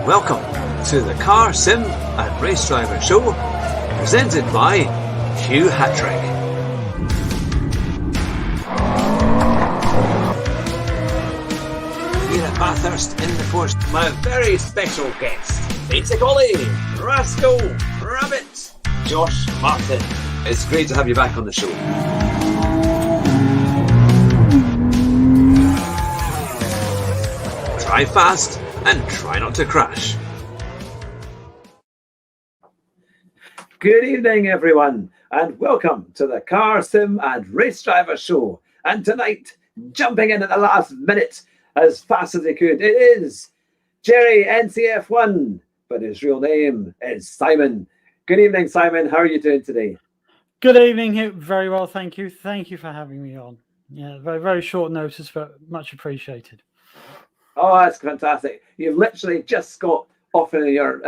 welcome to the Car Sim and Race Driver Show, presented by Hugh Hattrick. Here at Bathurst in the Forest, my very special guest, Basic Ollie, Rascal, Rabbit, Josh Martin. It's great to have you back on the show. Drive fast and try not to crash. Good evening, everyone, and welcome to the Car Sim and Race Driver Show. And tonight, jumping in at the last minute as fast as he could, it is Jerry NCF1, but his real name is Simon. Good evening, Simon. How are you doing today? Good evening, Hugh. Very well, thank you. Thank you for having me on. Yeah, very, very short notice, but much appreciated. Oh, that's fantastic. You've literally just got off in your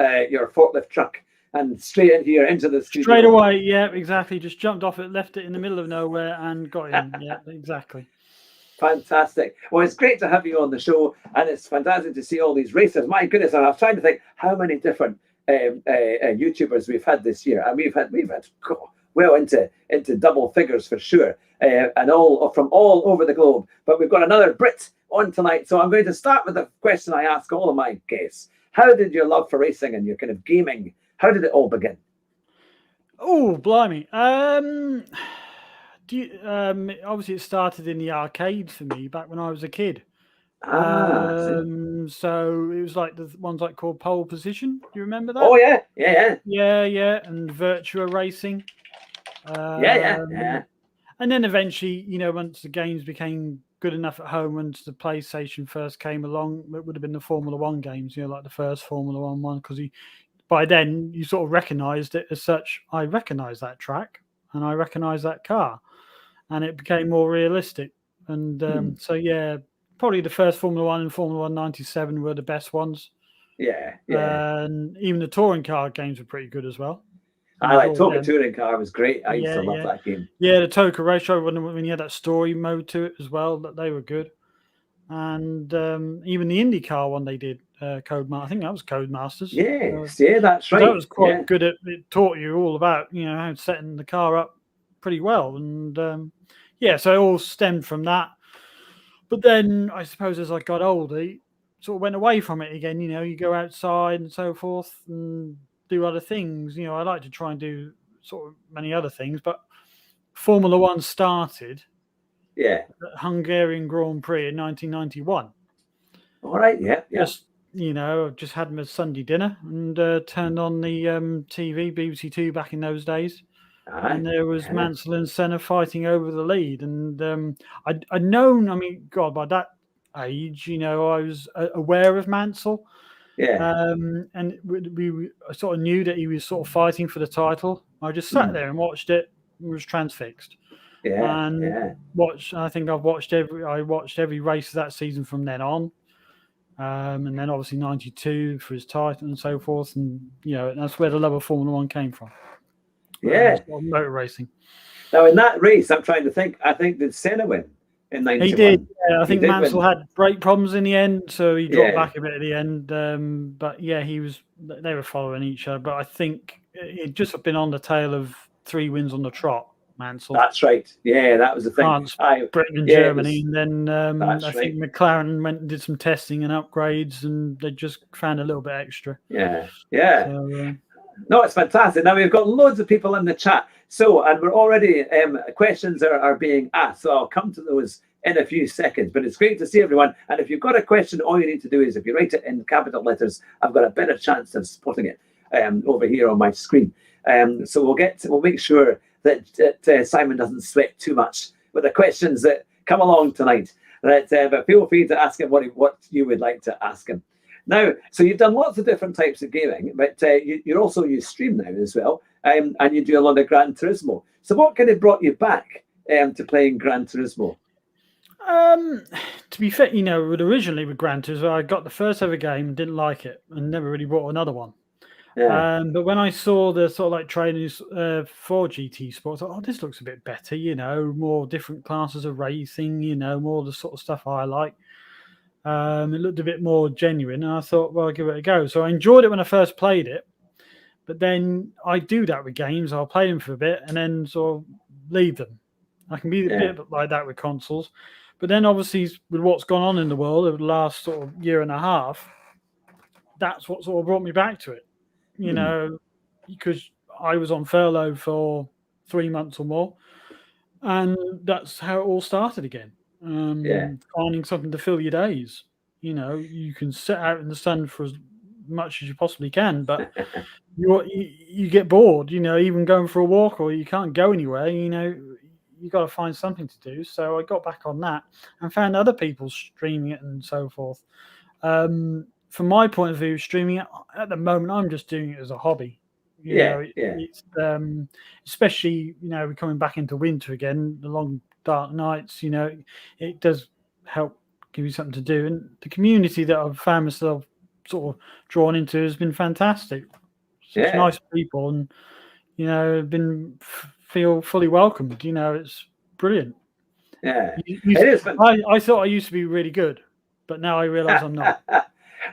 forklift truck and straight in here into the studio. Straight away, yeah, exactly. Just jumped off it, left it in the middle of nowhere and got in. Yeah, exactly. Fantastic. Well, it's great to have you on the show, and it's fantastic to see all these racers. My goodness, and I was trying to think how many different YouTubers we've had this year, and we've had well into double figures for sure, and all from all over the globe. But we've got another Brit on tonight, so I'm going to start with the question I ask all of my guests. How did your love for racing and your kind of gaming, how did it all begin? Oh, blimey. Obviously it started in the arcade for me back when I was a kid. So it was like the ones like called Pole Position. Do you remember that? Oh yeah. And Virtua Racing. Yeah. And then eventually, once the games became good enough at home, once the PlayStation first came along, it would have been the Formula One games, like the first Formula One, because by then you sort of recognised it as such. I recognised that track and I recognised that car, and it became more realistic. And so yeah, probably the first Formula One and Formula One 97 were the best ones. Yeah. And even the touring car games were pretty good as well. I like Toka Touring Car was great. I used to love that game. Yeah, the Toka Race Show when you had that story mode to it as well, that they were good. And even the IndyCar one they did, Codemasters. I think that was Codemasters. Yes, that's right. That was quite good. It taught you all about how setting the car up pretty well, and so it all stemmed from that. But then I suppose as I got older, it sort of went away from it again. You go outside and so forth and do other things. I like to try and do sort of many other things, but Formula One started at Hungarian Grand Prix in 1991. All right, yeah. Just had my Sunday dinner and turned on the TV, BBC Two back in those days. And there was Mansell and Senna fighting over the lead. And I'd known, by that age, I was aware of Mansell. Yeah. And we sort of knew that he was sort of fighting for the title. I just sat there and watched it. Was transfixed. I think I watched every race of that season from then on. And then obviously 92 for his title and so forth. And that's where the love of Formula One came from. Motor racing. Now in that race, I'm trying to think. I think did Senna win in 91? He did. Yeah, I think Mansell had brake problems in the end, so he dropped back a bit at the end. But yeah, they were following each other. But I think he'd just been on the tail of 3 wins on the trot, Mansell. That's right. Yeah, that was the thing. France, Britain, and Germany, and then I think McLaren went and did some testing and upgrades, and they just found a little bit extra. Yeah. So, no, it's fantastic. Now we've got loads of people in the chat. So, and we're already, questions are being asked. So I'll come to those in a few seconds. But it's great to see everyone. And if you've got a question, all you need to do is if you write it in capital letters, I've got a better chance of spotting it over here on my screen. So we'll make sure that Simon doesn't sweat too much with the questions that come along tonight. But feel free to ask him what you would like to ask him. Now, so you've done lots of different types of gaming, but you stream now as well, and you do a lot of Gran Turismo. So what kind of brought you back to playing Gran Turismo? To be fair, originally with Gran Turismo, I got the first ever game and didn't like it and never really bought another one. But when I saw the sort of like trailers for GT Sports, I thought, this looks a bit better, more different classes of racing, more the sort of stuff I like. It looked a bit more genuine, and I thought, well, I'll give it a go. So I enjoyed it when I first played it, but then I do that with games. I'll play them for a bit and then sort of leave them. I can be a bit like that with consoles. But then obviously with what's gone on in the world over the last sort of year and a half, that's what sort of brought me back to it, you know, because I was on furlough for 3 months or more, and that's how it all started again. Finding something to fill your days. You know, you can sit out in the sun for as much as you possibly can, but you get bored. You know, even going for a walk, or you can't go anywhere. You know, you got to find something to do. So I got back on that and found other people streaming it and so forth. From my point of view, streaming it at the moment, I'm just doing it as a hobby. You know, it's especially, you know, we're coming back into winter again, the long dark nights. You know, it does help give you something to do, and the community that I've found myself sort of drawn into has been fantastic. Such nice people, and you know, feel fully welcomed. You know, it's brilliant. It is. I thought I used to be really good, but now I realise I'm not.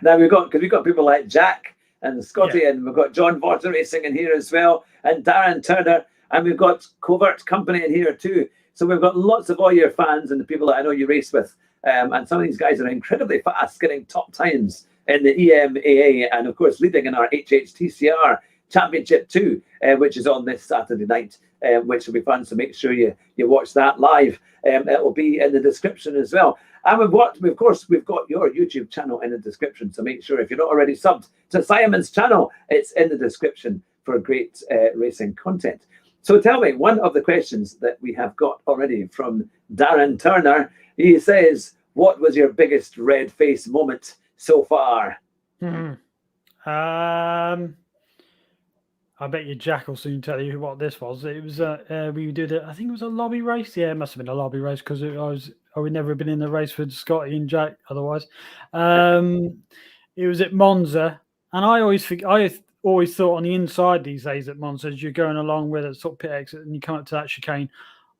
Now we've got people like Jack and Scotty, and we've got John Vorter Racing in here as well, and Darren Turner, and we've got Covert Company in here too. So we've got lots of all your fans and the people that I know you race with, and some of these guys are incredibly fast, getting top times in the EMAA, and of course leading in our HHTCR Championship 2, which is on this Saturday night, which will be fun. So make sure you watch that live. It will be in the description as well. And we've got your YouTube channel in the description. So make sure, if you're not already subbed to Simon's channel, it's in the description for great racing content. So tell me, one of the questions that we have got already from Darren Turner, he says, what was your biggest red face moment so far? I bet you Jack will soon tell you what this was. It was we did it. I think it was a lobby race. Yeah, it must have been a lobby race because I would never have been in the race with Scotty and Jack otherwise. It was at Monza, and I always thought on the inside these days at Monza, as you're going along with a sort of pit exit and you come up to that chicane,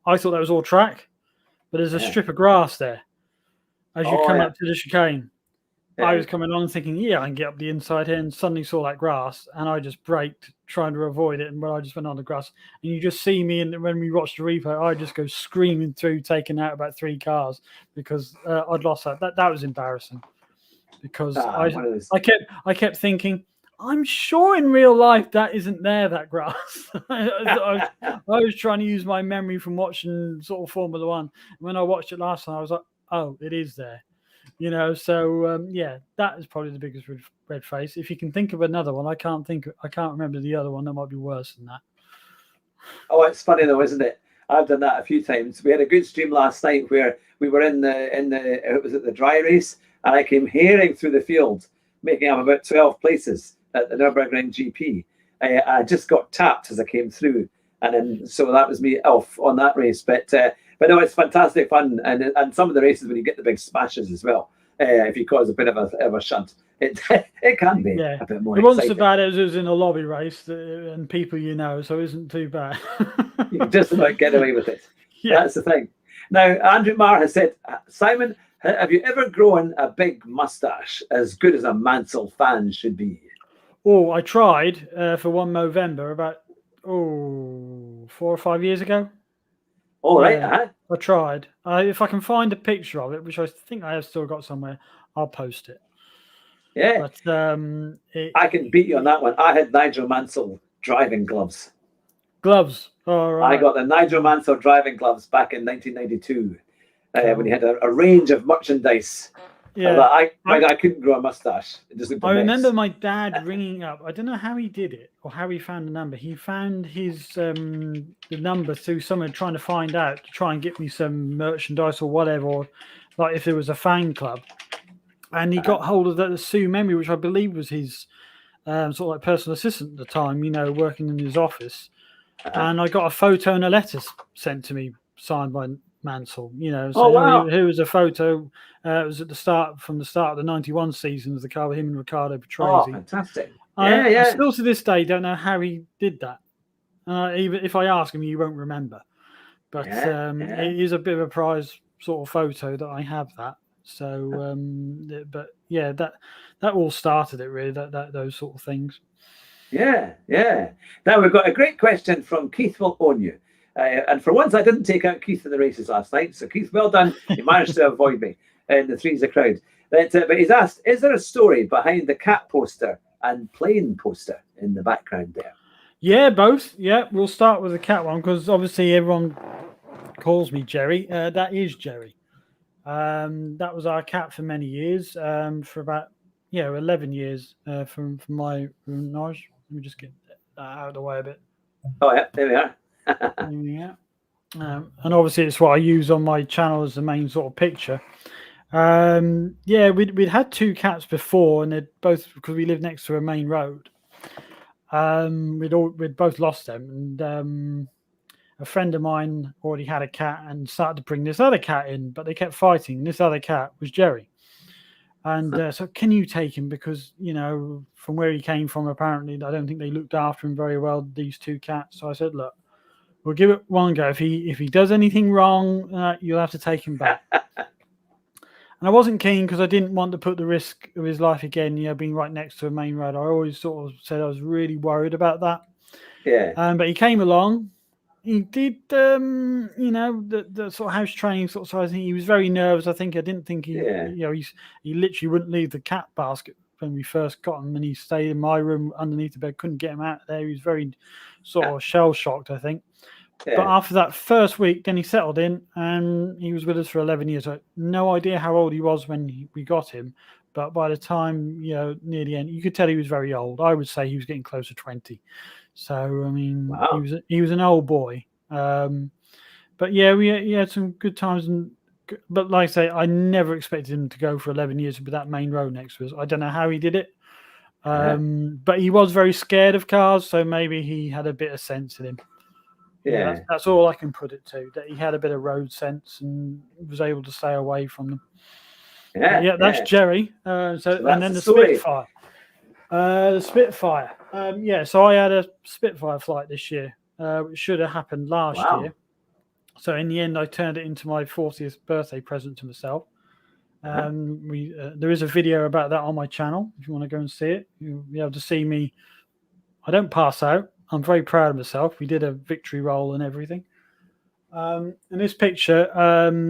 I thought that was all track, but there's a strip of grass there as you come up to the chicane. I was coming on thinking, I can get up the inside here, and suddenly saw that grass, and I just braked trying to avoid it, and I just went on the grass. And you just see me, and when we watched the replay, I just go screaming through, taking out about 3 cars because I'd lost that. That was embarrassing because I kept thinking, I'm sure in real life that isn't there, that grass. I was trying to use my memory from watching sort of Formula One. When I watched it last time, I was like, oh, it is there. You know, so that is probably the biggest red face. If you can think of another one, I can't remember the other one. That might be worse than that. Oh, it's funny though, isn't it? I've done that a few times. We had a good stream last night where we were in the dry race, and I came hearing through the field, making up about 12 places at the Nürburgring GP. I just got tapped as I came through, and then so that was me off on that race. But no, it's fantastic fun, and some of the races when you get the big smashes as well. If you cause a bit of a shunt, it can be a bit more. It wasn't so bad as it was in a lobby race and people you know, so it isn't too bad. You can just about get away with it. Yeah. That's the thing. Now, Andrew Marr has said, Simon, have you ever grown a big mustache as good as a Mansell fan should be? Oh, I tried for one Movember about 4 or 5 years ago. All right. I tried. If I can find a picture of it, which I think I have still got somewhere, I'll post it. Yeah. But I can beat you on that one. I had Nigel Mansell driving gloves. Gloves. All right. I got the Nigel Mansell driving gloves back in 1992 when he had a range of merchandise. Yeah. I couldn't grow a mustache. It just looked a mess. Remember my dad ringing up. I don't know how he did it or how he found the number. He found his the number through someone trying to find out to try and get me some merchandise or whatever, or like if there was a fan club. And he got hold of the Sue Memory, which I believe was his sort of like personal assistant at the time, you know, working in his office. And I got a photo and a letter sent to me signed by Mansell, you know. So here was a photo. It was at the start of the 91 season of the car with him and Riccardo Patrese. Oh, fantastic. I still to this day don't know how he did that. Even if I ask him, he won't remember. But it is a bit of a prize sort of photo that I have that. So, but yeah, that all started it really. That those sort of things. Yeah, yeah. Now we've got a great question from Keith will own you. And for once, I didn't take out Keith in the races last night. So Keith, well done. You managed to avoid me in the threes a crowd. But he's asked, is there a story behind the cat poster and plane poster in the background there? Yeah, both. Yeah, we'll start with the cat one because obviously everyone calls me Jerry. That is Jerry. That was our cat for many years. For about 11 years. From my Naj. Let me just get that out of the way a bit. Oh yeah, there we are. Yeah. And obviously it's what I use on my channel as the main sort of picture. We'd had two cats before, and they'd both, because we lived next to a main road. We'd both lost them, and a friend of mine already had a cat and started to bring this other cat in, but they kept fighting. This other cat was Jerry, and so can you take him, because from where he came from, apparently I don't think they looked after him very well, these two cats. So I said, look, we'll give it one go. If he does anything wrong, you'll have to take him back. And I wasn't keen because I didn't want to put the risk of his life again, being right next to a main road. I always sort of said I was really worried about that. Yeah. But he came along. He did, the sort of house training sort of size thing. He was very nervous. I didn't think he literally wouldn't leave the cat basket when we first got him, and he stayed in my room underneath the bed. Couldn't get him out there. He was very sort of shell shocked, I think. Yeah. But after that first week, then he settled in, and he was with us for 11 years. So no idea how old he was when we got him, but by the time near the end, you could tell he was very old. I would say he was getting close to 20. So I mean, wow. he was an old boy. But yeah, we had some good times, but like I say, I never expected him to go for 11 years with that main road next to us. I don't know how he did it, but he was very scared of cars, so maybe he had a bit of sense in him. Yeah, that's all I can put it to. That he had a bit of road sense and was able to stay away from them. That's Jerry. And then the Spitfire. The Spitfire. So I had a Spitfire flight this year, which should have happened last year. So in the end, I turned it into my 40th birthday present to myself. There is a video about that on my channel. If you want to go and see it, you'll be able to see me. I don't pass out. I'm very proud of myself. We did a victory roll and everything. And this picture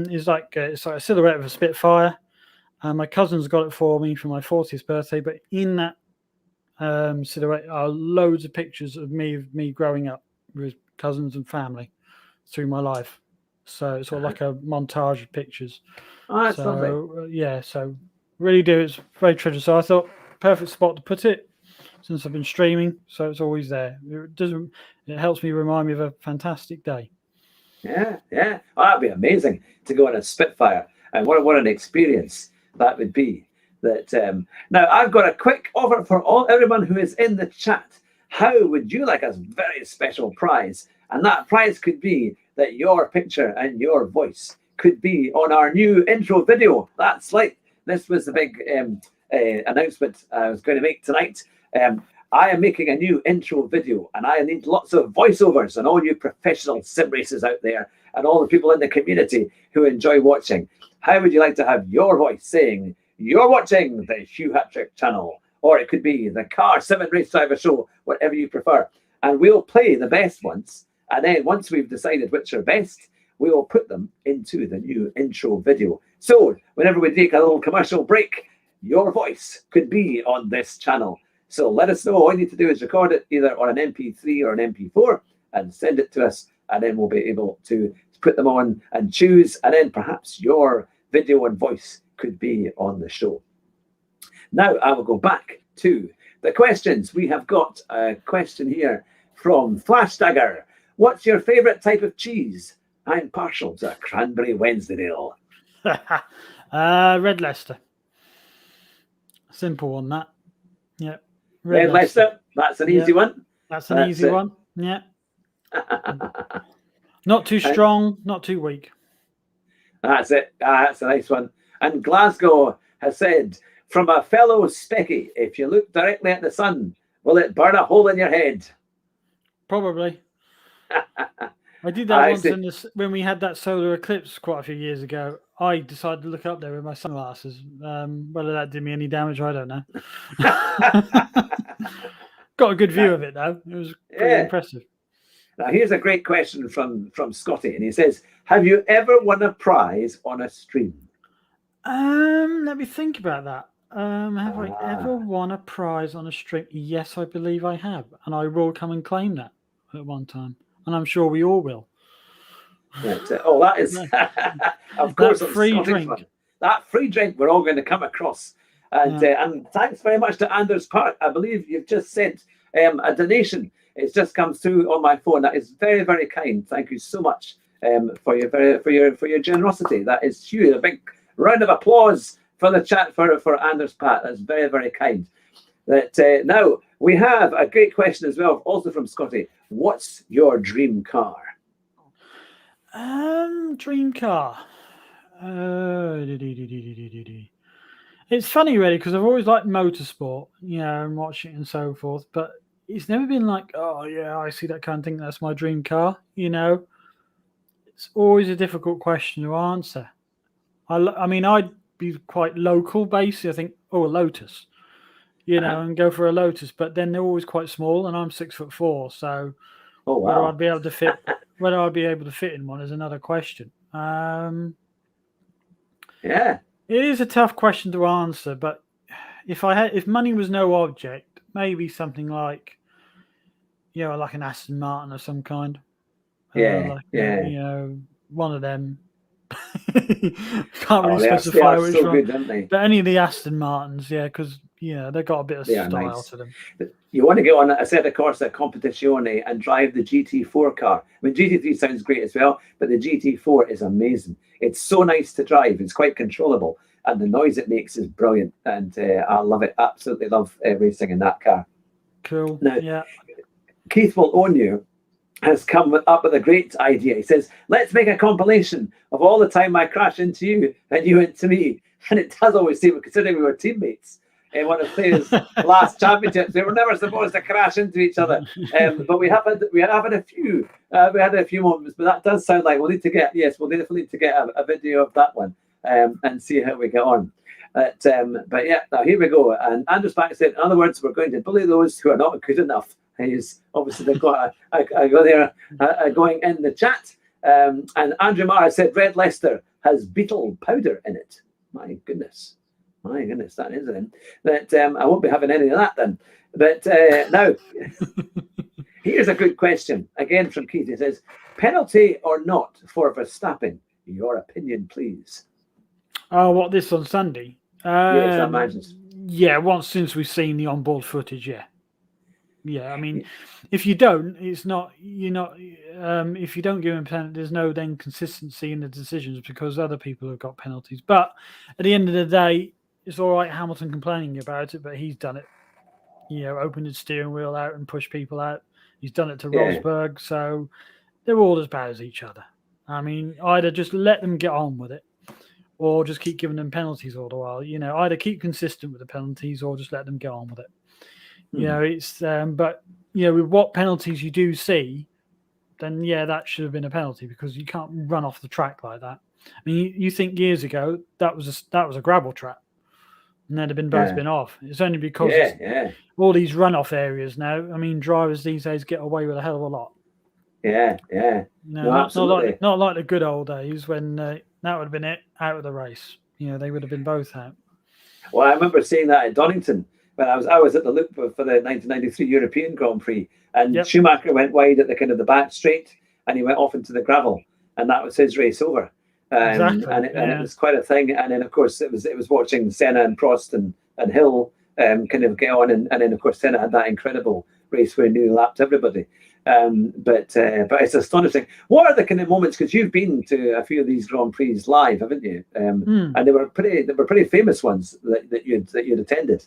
is it's like a silhouette of a Spitfire. My cousin's got it for me for my 40th birthday. But in that silhouette are loads of pictures of me growing up with cousins and family through my life. So it's sort of like a montage of pictures. Oh, that's lovely. So really do. It's very treasured. So I thought perfect spot to put it, since I've been streaming, so it's always there. It helps me remind me of a fantastic day. Yeah. Oh, that'd be amazing to go on a Spitfire, and what an experience that would be. That now I've got a quick offer for everyone who is in the chat. How would you like a very special prize? And that prize could be that your picture and your voice could be on our new intro video. This was the big announcement I was going to make tonight. I am making a new intro video, and I need lots of voiceovers, and all you professional sim racers out there and all the people in the community who enjoy watching. How would you like to have your voice saying, "You're watching the Hugh Hattrick channel," or it could be the Car 7 Race Driver Show, whatever you prefer. And we'll play the best ones, and then once we've decided which are best, we will put them into the new intro video. So whenever we take a little commercial break, your voice could be on this channel. So let us know. All you need to do is record it either on an MP3 or an MP4 and send it to us, and then we'll be able to put them on and choose, and then perhaps your video and voice could be on the show. Now I will go back to the questions. We have got a question here from Flash Dagger. What's your favourite type of cheese? I'm partial to cranberry Wensleydale. Red Leicester. Simple on that. Yeah. Red Leicester. That's an easy one. That's an easy one. Yeah. Not too strong, not too weak. That's it. That's a nice one. And Glasgow has said, from a fellow Specky, if you look directly at the sun, will it burn a hole in your head? Probably. I did that once see. when we had that solar eclipse quite a few years ago. I decided to look up there with my sunglasses. Whether that did me any damage, I don't know. Got a good view of it though. It was pretty Yeah. impressive. Now, here's a great question from Scotty, and he says, "Have you ever won a prize on a stream?" Let me think about that. Have I ever Ah. won a prize on a stream? Yes, I believe I have, and I will come and claim that at one time, and I'm sure we all will. That is, of course, That on free Scottish drink. one. That free drink we're all going to come across. And thanks very much to Anders Park. I believe you've just sent a donation. It's just come through on my phone. That is very, very kind. Thank you so much for your generosity. That is huge. A big round of applause for the chat for Anders Pat. That's very, very kind. Now we have a great question as well, also from Scotty. What's your dream car? Dream car. It's funny, really, because I've always liked motorsport, and watching it and so forth. But it's never been like, oh yeah, I see that kind of thing. That's my dream car. It's always a difficult question to answer. I mean, I'd be quite local based. I think, a Lotus, and go for a Lotus. But then they're always quite small, and I'm 6'4", so whether I'd be able to fit in one is another question. Yeah. It is a tough question to answer, but if money was no object, maybe something like, like an Aston Martin of some kind. Yeah. One of them. Can't really specify which so one. good, aren't they? But any of the Aston Martins, because they've got a bit of style nice. to them. You want to get on a Assetto Corsa Competizione and drive the GT4 car. I mean, GT3 sounds great as well, but the GT4 is amazing. It's so nice to drive. It's quite controllable, and the noise it makes is brilliant. And I love it. Absolutely love racing in that car. Cool. Now, yeah. Keith will own you. Has come up with a great idea. He says, let's make a compilation of all the time I crash into you and you into me. And it does always seem, considering we were teammates in one of Claire's last championships, they were never supposed to crash into each other. But we have had a few moments, but that does sound like we'll definitely need to get a video of that one and see how we get on. But yeah, now here we go. And Anders Back said, in other words, we're going to bully those who are not good enough. He's obviously they've got going in the chat. And Andrew Mara said Red Leicester has beetle powder in it. My goodness, that is it. But I won't be having any of that then. But now, here's a good question again from Keith. He says, penalty or not for Verstappen? Your opinion, please. Oh, what, this on Sunday? Yes, I imagine. Yeah, once since we've seen the onboard footage, yeah. Yeah, I mean, if you don't, it's not, if you don't give him a penalty, there's no then consistency in the decisions because other people have got penalties. But at the end of the day, it's all right Hamilton complaining about it, but he's done it. Opened his steering wheel out and pushed people out. He's done it to Rosberg, so they're all as bad as each other. I mean, either just let them get on with it or just keep giving them penalties all the while. Either keep consistent with the penalties or just let them get on with it. It's but with what penalties you do see, then that should have been a penalty because you can't run off the track like that. I mean, you think years ago that was a gravel trap, and they'd have been both been off. It's only because all these runoff areas now. I mean, drivers these days get away with a hell of a lot. Yeah. No, absolutely. Not like the good old days when that would have been it out of the race. They would have been both out. Well, I remember seeing that at Donington. When I was at the loop for the 1993 European Grand Prix, and Schumacher went wide at the kind of the back straight, and he went off into the gravel, and that was his race over. Exactly. And it was quite a thing. And then of course it was watching Senna and Prost and Hill kind of get on, and then of course Senna had that incredible race where he nearly lapped everybody. But it's astonishing. What are the kind of moments? Because you've been to a few of these Grand Prix live, haven't you? And they were pretty famous ones that you'd attended.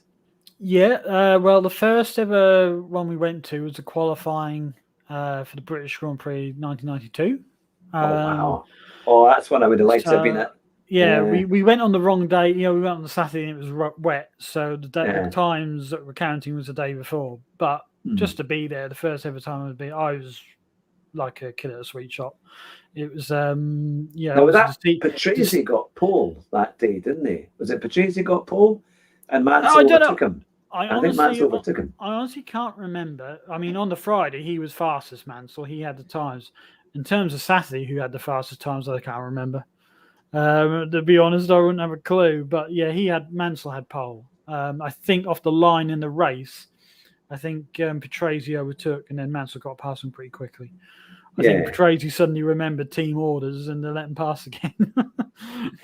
Yeah, well, the first ever one we went to was the qualifying for the British Grand Prix 1992. Wow. Oh, that's one I would have liked to have been at. Yeah, we went on the wrong day. We went on the Saturday and it was wet. So the times that we're counting was the day before. But just to be there, the first ever time I was like a kid at a sweet shop. It was Now, was that Patrese got pole that day, didn't he? Was it Patrese got pole and Mansell overtook him? I think Mansell overtook him. I honestly can't remember. I mean, on the Friday, he was fastest, Mansell. He had the times. In terms of Saturday, who had the fastest times, I can't remember. To be honest, I wouldn't have a clue. But yeah, Mansell had pole. I think off the line in the race, I think Patrese overtook, and then Mansell got past him pretty quickly. I think Patrese suddenly remembered team orders and they let him pass again.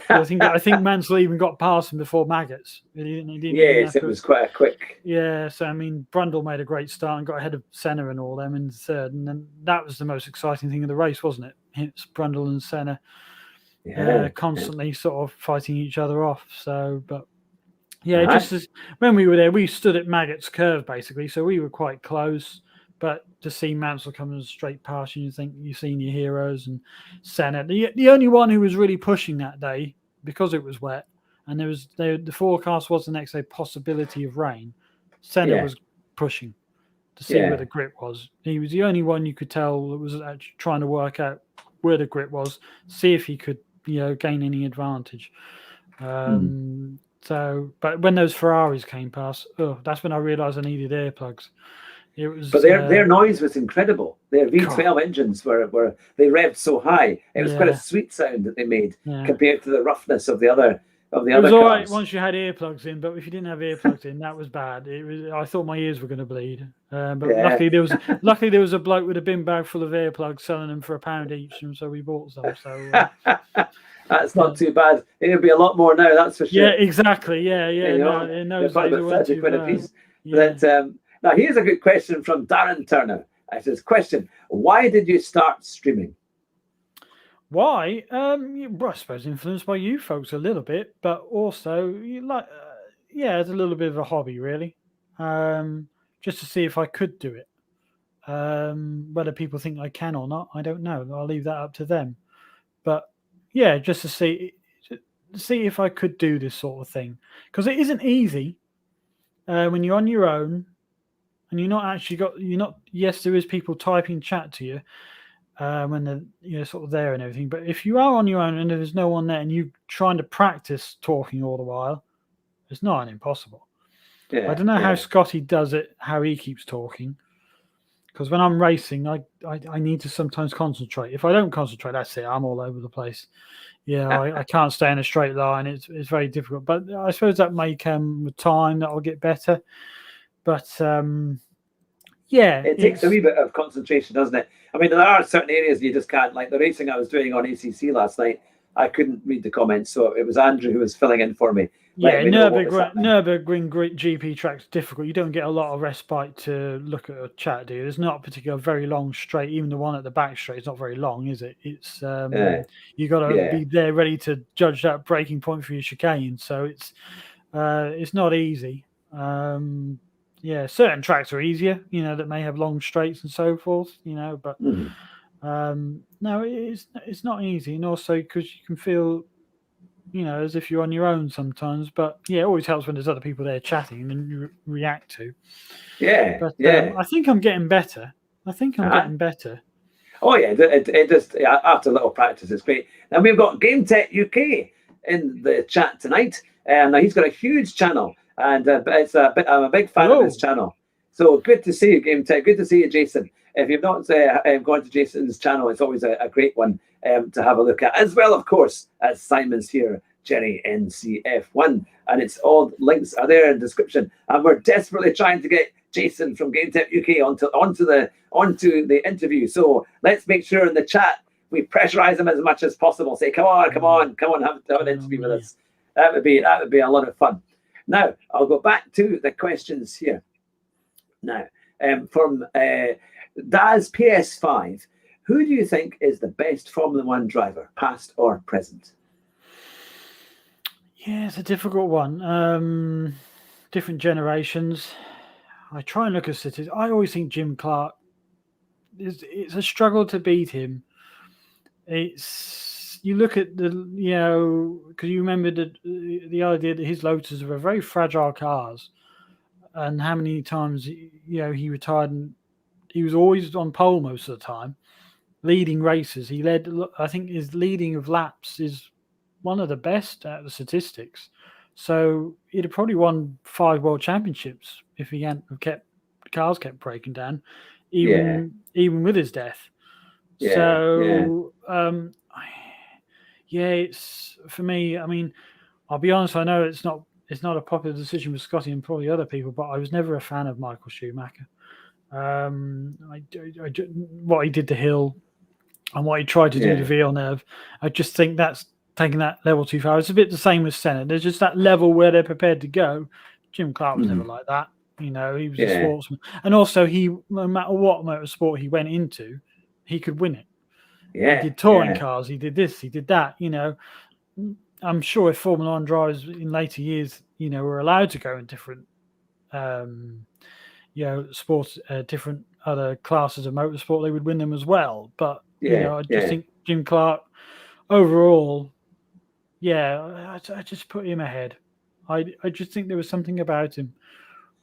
I think Mansell even got past him before Maggots. Yes, it was quite a quick. Yeah, so I mean, Brundle made a great start and got ahead of Senna and all them in the third, and then that was the most exciting thing of the race, wasn't it? It's Brundle and Senna constantly sort of fighting each other off. So, but yeah, just as when we were there, we stood at Maggots curve basically, so we were quite close. But to see Mansell coming straight past you think you've seen your heroes and Senna. The only one who was really pushing that day, because it was wet, and the forecast was the next day possibility of rain, Senna was pushing to see where the grip was. He was the only one you could tell that was actually trying to work out where the grip was, see if he could, gain any advantage. So, but when those Ferraris came past, that's when I realised I needed earplugs. It was, but their noise was incredible. Their V12 engines were they revved so high. It was quite a sweet sound that they made compared to the roughness of the other cars. It was all right once you had earplugs in, but if you didn't have earplugs in, that was bad. I thought my ears were going to bleed. But luckily there was a bloke with a bin bag full of earplugs selling them for £1 each, and so we bought some. So that's not too bad. It'll be a lot more now, that's for sure. Yeah, exactly. Yeah. They're probably about 30 quid a piece. But, now, here's a good question from Darren Turner. It says, question, why did you start streaming? Why? I suppose influenced by you folks a little bit, but also, it's a little bit of a hobby, really. Just to see if I could do it. Whether people think I can or not, I don't know. I'll leave that up to them. But, yeah, just to see if I could do this sort of thing. Because it isn't easy when you're on your own. And yes, there is people typing chat to you when they're sort of there and everything. But if you are on your own and there's no one there and you're trying to practice talking all the while, it's not impossible. I don't know how Scotty does it, how he keeps talking. Because when I'm racing, I need to sometimes concentrate. If I don't concentrate, that's it. I'm all over the place. Yeah, I can't stay in a straight line. It's very difficult. But I suppose that may come with time. That will get better. But it takes a wee bit of concentration, doesn't it? I mean, there are certain areas you just can't, like the racing I was doing on ACC last night. I couldn't read the comments, so it was Andrew who was filling in for me. Yeah, Nürburgring GP track's difficult. You don't get a lot of respite to look at a chat, do you? There's not a particular very long straight. Even the one at the back straight is not very long, is it? It's you got to be there ready to judge that breaking point for your chicane. So it's not easy. Certain tracks are easier, that may have long straights and so forth, but no, it's not easy. And also because you can feel, as if you're on your own sometimes, but it always helps when there's other people there chatting and you react to. I think I'm getting better. Getting better. Oh yeah, it just after a little practice, it's great. And we've got Game Tech UK in the chat tonight, and he's got a huge channel. And I'm a big fan of his channel. So good to see you, Game Tech. Good to see you, Jason. If you've not gone to Jason's channel, it's always a great one to have a look at. As well, of course, as Simon's here, Jerry NCF1. And it's all links are there in the description. And we're desperately trying to get Jason from Game Tech UK onto the interview. So let's make sure in the chat we pressurize him as much as possible. Say, come on, have an interview with us. That would be a lot of fun. Now, I'll go back to the questions here. Now, from Daz PS5, who do you think is the best Formula One driver, past or present? Yeah, it's a difficult one. Different generations. I try and look at cities. I always think Jim Clark, it's a struggle to beat him. You look at because you remember the idea that his Lotus were very fragile cars, and how many times he retired and he was always on pole most of the time, leading races. He led. I think his leading of laps is one of the best at the statistics. So he'd have probably won 5 world championships if he hadn't have kept cars kept breaking down, even with his death. So yeah, it's for me. I mean, I'll be honest. I know it's not a popular decision with Scotty and probably other people, but I was never a fan of Michael Schumacher. What he did to Hill and what he tried to do to Villeneuve, I just think that's taking that level too far. It's a bit the same with Senna. There's just that level where they're prepared to go. Jim Clark was never like that. You know, he was a sportsman. And also, no matter what motorsport he went into, he could win it. Yeah. He did touring cars. He did this. He did that. You know, I'm sure if Formula One drivers in later years, you know, were allowed to go in different, sports, different other classes of motorsport, they would win them as well. But, you know, I just think Jim Clark overall, I just put him ahead. I just think there was something about him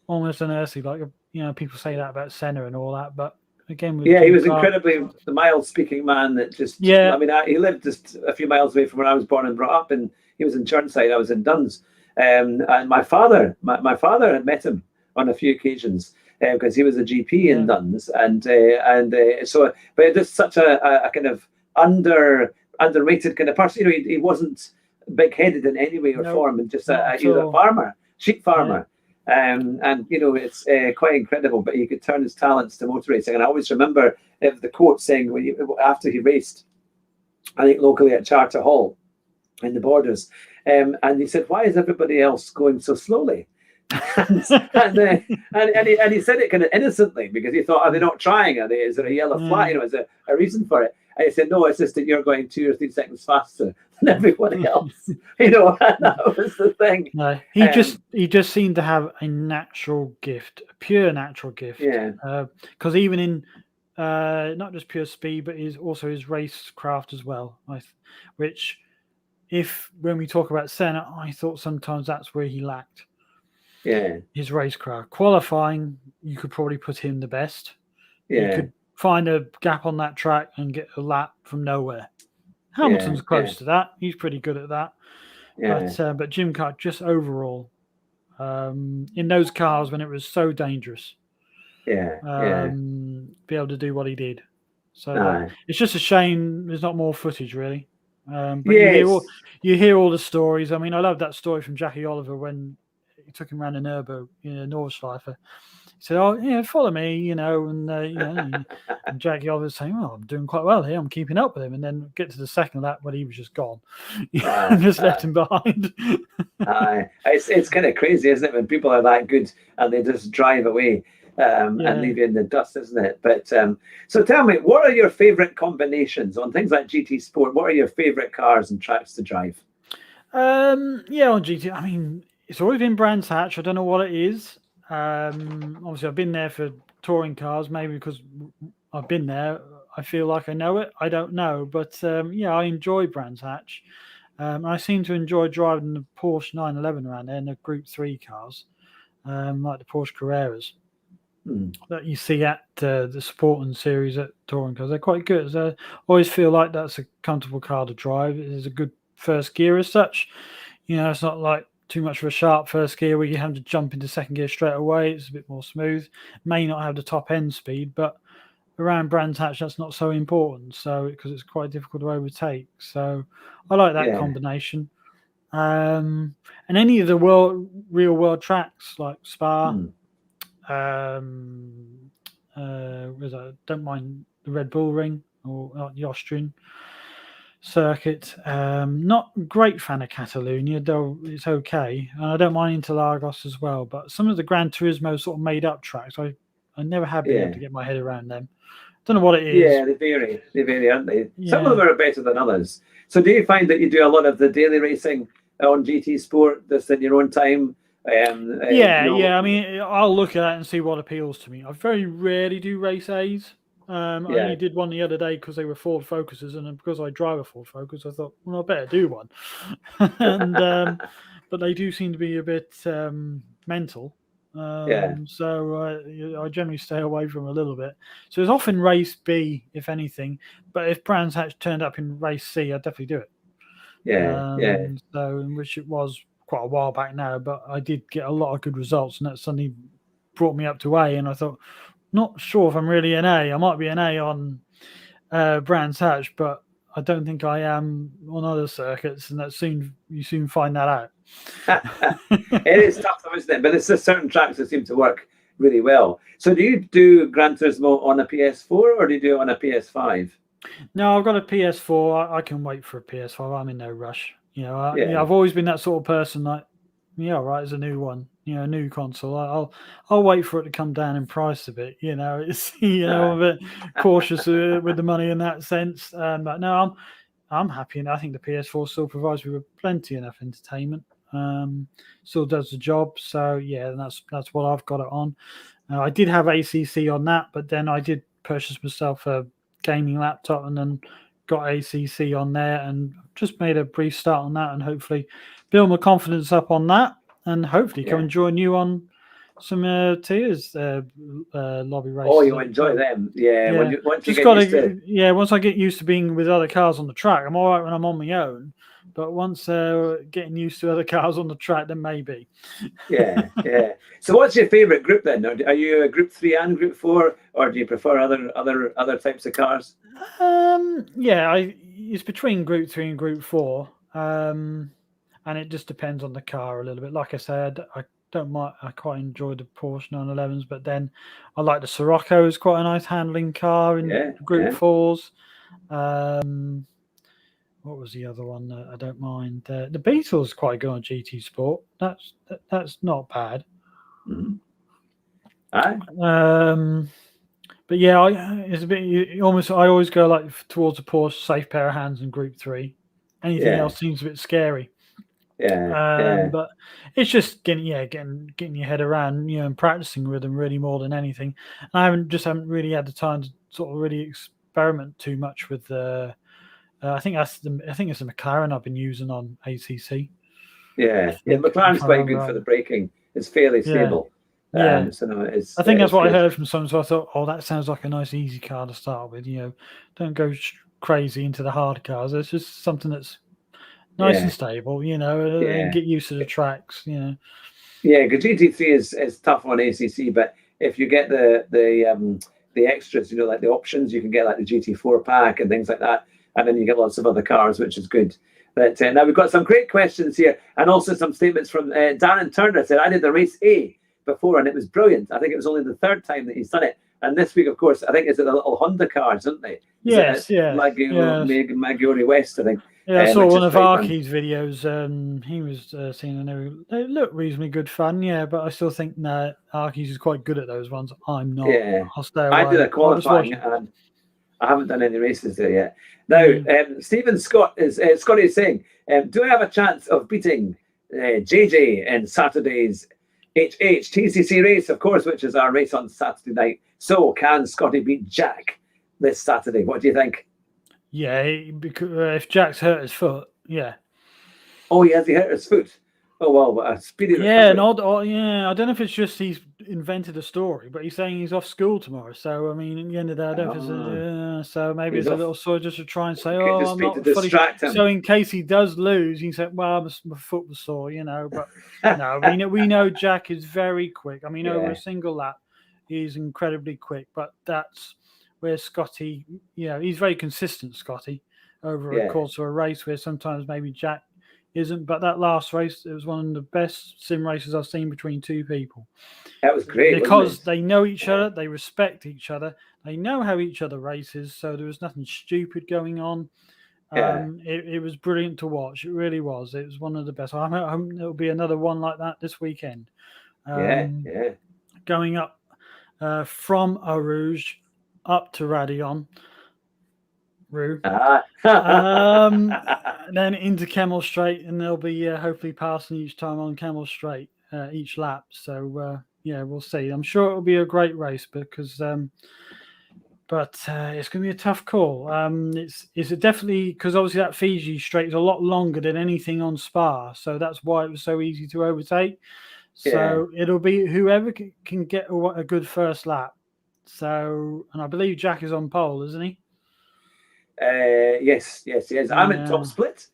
almost unearthly. Like, you know, people say that about Senna and all that, but again, with he was Clark, incredibly the mild-speaking man that just. I mean, he lived just a few miles away from where I was born and brought up, and he was in Churnside. I was in Duns, and my father had met him on a few occasions because he was a GP in Duns, and so. But it is such a kind of underrated kind of person. You know, he wasn't big-headed in any way or form, and just he was a farmer, sheep farmer. And you know, it's quite incredible, but he could turn his talents to motor racing. And I always remember the quote saying after he raced, I think locally at Charter Hall in the Borders, and he said, "Why is everybody else going so slowly?" and he said it kind of innocently because he thought, "Are they not trying? Is there a yellow flag? You know, is there a reason for it?" And he said, "No, it's just that you're going 2 or 3 seconds faster than everyone else." You know, and that was the thing. No, he just seemed to have a natural gift, a pure natural gift. Because even in not just pure speed, but also his racecraft as well. Which, when we talk about Senna, I thought sometimes that's where he lacked. His racecraft. Qualifying, you could probably put him the best. You could find a gap on that track and get a lap from nowhere. Hamilton's close to that. He's pretty good at that. But Jim Clark, just overall, in those cars when it was so dangerous, be able to do what he did. So it's just a shame there's not more footage, really. But you hear all the stories. I mean, I love that story from Jackie Oliver when he took him around the Nordschleife. He said, "Oh, yeah, follow me," you know, and and Jackie Oliver's saying, "Oh, I'm doing quite well here. I'm keeping up with him." And then get to the second lap when he was just gone, just left him behind. It's kind of crazy, isn't it, when people are that good and they just drive away and leave you in the dust, isn't it? But so tell me, what are your favourite combinations on things like GT Sport? What are your favourite cars and tracks to drive? On GT, I mean, it's always been Brands Hatch. I don't know what it is. Obviously, I've been there for touring cars, maybe because I've been there. I feel like I know it. I don't know. But I enjoy Brands Hatch. I seem to enjoy driving the Porsche 911 around there and the Group 3 cars, like the Porsche Carreras that you see at the Sporting series at touring cars. They're quite good. So I always feel like that's a comfortable car to drive. It is a good first gear as such. You know, it's not like too much of a sharp first gear where you have to jump into second gear straight away. It's a bit more smooth. May not have the top end speed, but around Brands Hatch, that's not so important. So because it's quite difficult to overtake. So I like that combination. And any of the real world tracks like Spa, don't mind the Red Bull Ring or the Austrian circuit. Not a great fan of Catalonia, though it's okay. And I don't mind Interlagos as well. But some of the Gran Turismo sort of made up tracks, I never have been able to get my head around them. Don't know what it is. Yeah, they vary, aren't they? Some of them are better than others. So do you find that you do a lot of the daily racing on GT Sport just in your own time? I mean, I'll look at that and see what appeals to me. I very rarely do race A's. I only did one the other day because they were Ford Focuses, and because I drive a Ford Focus, I thought, well, I better do one. But they do seem to be a bit mental. Yeah. So I generally stay away from a little bit. So it's often race B, if anything. But if Brands Hatch turned up in race C, I'd definitely do it. Yeah. So, in which it was quite a while back now, but I did get a lot of good results, and that suddenly brought me up to A. And I thought, not sure if I'm really an A. I might be an A on Brands Hatch, but I don't think I am on other circuits, and you soon find that out. It is tough, though, isn't it? But there's just certain tracks that seem to work really well. So do you do Gran Turismo on a PS4 or do you do it on a PS5? No, I've got a PS4. I can wait for a PS5. I'm in no rush. Yeah. I've always been that sort of person. Like, yeah, right, it's a new one. A new console. I'll wait for it to come down in price a bit. It's I'm a bit cautious with the money in that sense. But no, I'm happy, and I think the PS4 still provides me with plenty enough entertainment. Still does the job. So yeah, that's what I've got it on. I did have ACC on that, but then I did purchase myself a gaming laptop and then got ACC on there, and just made a brief start on that, and hopefully build my confidence up on that, and hopefully come and join you on some Tia's lobby races. Oh, you enjoy them, yeah. Once you just get used to... once I get used to being with other cars on the track, I'm all right when I'm on my own. But once getting used to other cars on the track, then maybe. Yeah. So, what's your favourite group then? Are you a Group 3 and Group 4, or do you prefer other types of cars? It's between Group 3 and Group 4, and it just depends on the car a little bit. Like I said, I don't mind. I quite enjoy the Porsche 911s, but then I like the Sirocco. It's quite a nice handling car in Group 4s. What was the other one that I don't mind? The Beetle's quite good on GT Sport. That's not bad. Mm-hmm. Aye. But yeah, it's a bit almost. I always go like towards a Porsche, safe pair of hands in Group 3. Anything else seems a bit scary. But it's just getting your head around, and practicing with them really more than anything. And I haven't really had the time to sort of really experiment too much with the. I think it's the McLaren I've been using on ACC. Yeah. McLaren's quite good for the braking. It's fairly stable. Yeah. So no, I think that's what I heard from some. So I thought, oh, that sounds like a nice, easy car to start with. Don't go crazy into the hard cars. It's just something that's nice and stable, and get used to the tracks. Yeah, because GT3 is tough on ACC, but if you get the extras, like the options, you can get like the GT4 pack and things like that, and then you get lots of other cars, which is good. But now we've got some great questions here, and also some statements from Darren Turner. Said, I did the race A before, and it was brilliant. I think it was only the third time that he's done it. And this week, of course, I think it's the little Honda cars, aren't they? Maggiore West, I think. Yeah, I saw one of Arky's videos. He was seeing, and they look reasonably good fun. Yeah, but I still think Arky's is quite good at those ones. I'm not. Yeah, I'll stay away. I did a qualifying, and I haven't done any races there yet. Now, Stephen Scott Scotty is saying, do I have a chance of beating JJ in Saturday's TCC race, of course, which is our race on Saturday night? So, can Scotty beat Jack this Saturday? What do you think? Yeah, because if Jack's hurt his foot, yeah. Oh, he hurt his foot. Oh, well, a speedy recovery. Yeah, I don't know if it's just he's invented a story, but he's saying he's off school tomorrow. So, I mean, at the end of the day, I don't know if so maybe it's a little sort just to try and say, I'm not fully. So, in case he does lose, he said, well, my foot was sore, But no, we know Jack is very quick. I mean, over a single lap, he's incredibly quick, but that's where Scotty, he's very consistent, Scotty, over a course of a race where sometimes maybe Jack isn't. But that last race, it was one of the best sim races I've seen between two people. That was great. Because they know each other, they respect each other, they know how each other races, so there was nothing stupid going on. It was brilliant to watch. It really was. It was one of the best. I hope there'll be another one like that this weekend. Going up from Eau Rouge up to Raidillon, then into Kemmel Straight, and they'll be hopefully passing each time on Kemmel Straight each lap. So we'll see. I'm sure it'll be a great race because, but it's going to be a tough call. It's definitely because obviously that Fiji Straight is a lot longer than anything on Spa, so that's why it was so easy to overtake. So it'll be whoever can get a good first lap. So, and I believe Jack is on pole, isn't he? Yes. I'm in top split.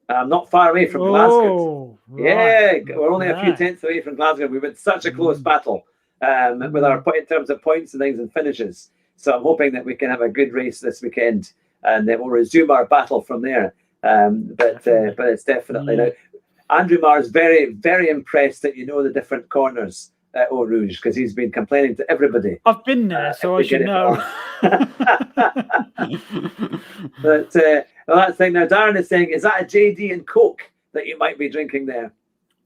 I'm not far away from Glasgow. Right. Yeah, we're only a few tenths away from Glasgow. We've had such a close battle with our in terms of points and things and finishes. So I'm hoping that we can have a good race this weekend, and then we'll resume our battle from there. But it's definitely now. Andrew Marr's very, very impressed that you know the different corners at Eau Rouge, because he's been complaining to everybody. I've been there, so I should know. But well, that's the thing. Now, Darren is saying, is that a JD and Coke that you might be drinking there?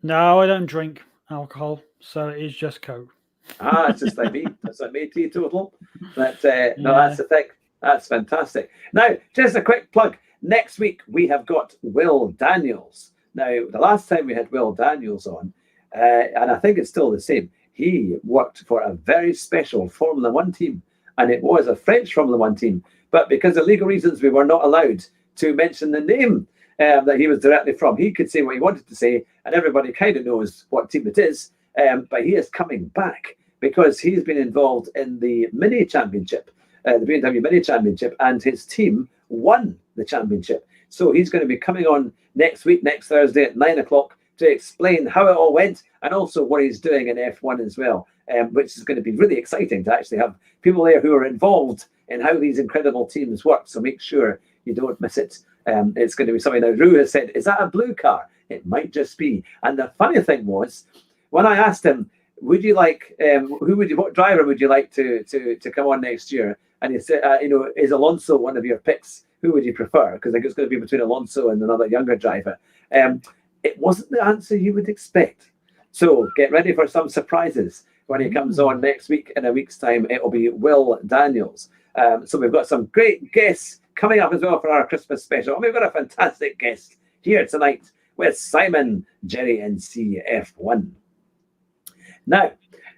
No, I don't drink alcohol, so it is just Coke. It's just like me. That's like me, teetotal. But no, that's the thing. That's fantastic. Now, just a quick plug. Next week, we have got Will Daniels. Now, the last time we had Will Daniels on, and I think it's still the same, he worked for a very special Formula One team, and it was a French Formula One team. But because of legal reasons, we were not allowed to mention the name that he was directly from. He could say what he wanted to say, and everybody kind of knows what team it is. But he is coming back because he's been involved in the Mini Championship, the BMW Mini Championship, and his team won the championship. So he's going to be coming on next week, next Thursday at 9 o'clock to explain how it all went and also what he's doing in F1 as well, which is going to be really exciting to actually have people there who are involved in how these incredible teams work. So make sure you don't miss it. It's going to be something. Now, Rue has said, is that a blue car? It might just be. And the funny thing was, when I asked him, would you like, what driver would you like to come on next year? And he said, is Alonso one of your picks? Who would you prefer? Because I think it's going to be between Alonso and another younger driver. It wasn't the answer you would expect. So get ready for some surprises when he comes on next week. In a week's time, it will be Will Daniels. So we've got some great guests coming up as well for our Christmas special. And we've got a fantastic guest here tonight with Simon, Jerry NC F1. Now,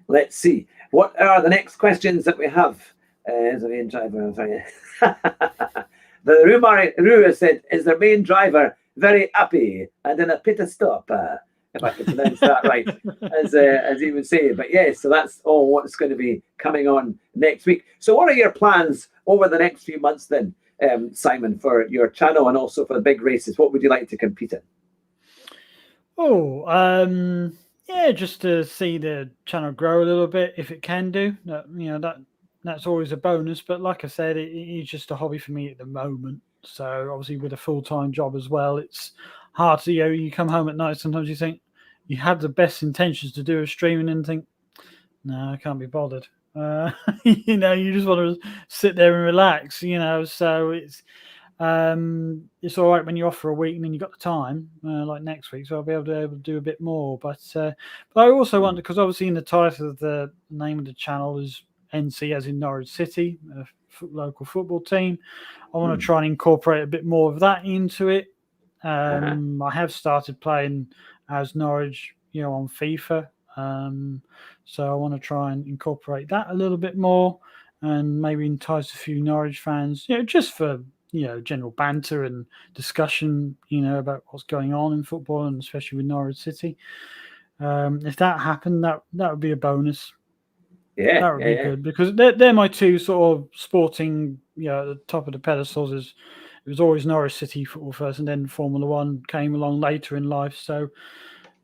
let's see. What are the next questions that we have? Is the main driver? The Rue has said, is their main driver very happy and in a pit stop? If I can pronounce that right, as he would say. But yes, so that's all what's going to be coming on next week. So what are your plans over the next few months then, Simon, for your channel and also for the big races? What would you like to compete in? Just to see the channel grow a little bit, if it can do. That's always a bonus. But like I said, it is just a hobby for me at the moment. So obviously with a full-time job as well, it's hard to, you come home at night, sometimes you think you have the best intentions to do a stream and think, no, I can't be bothered. You just want to sit there and relax, so it's all right when you're off for a week and then you've got the time, like next week, so I'll be able to do a bit more. But I also wonder, because obviously in the title of the name of the channel is NC as in Norwich City, a local football team. I want to try and incorporate a bit more of that into it. I have started playing as Norwich, on FIFA. So I want to try and incorporate that a little bit more and maybe entice a few Norwich fans, just for, general banter and discussion, about what's going on in football and especially with Norwich City. If that happened, that would be a bonus. Yeah, that would be good, because they're my two sort of sporting, at the top of the pedestals. It was always Norwich City football first, and then Formula One came along later in life. So,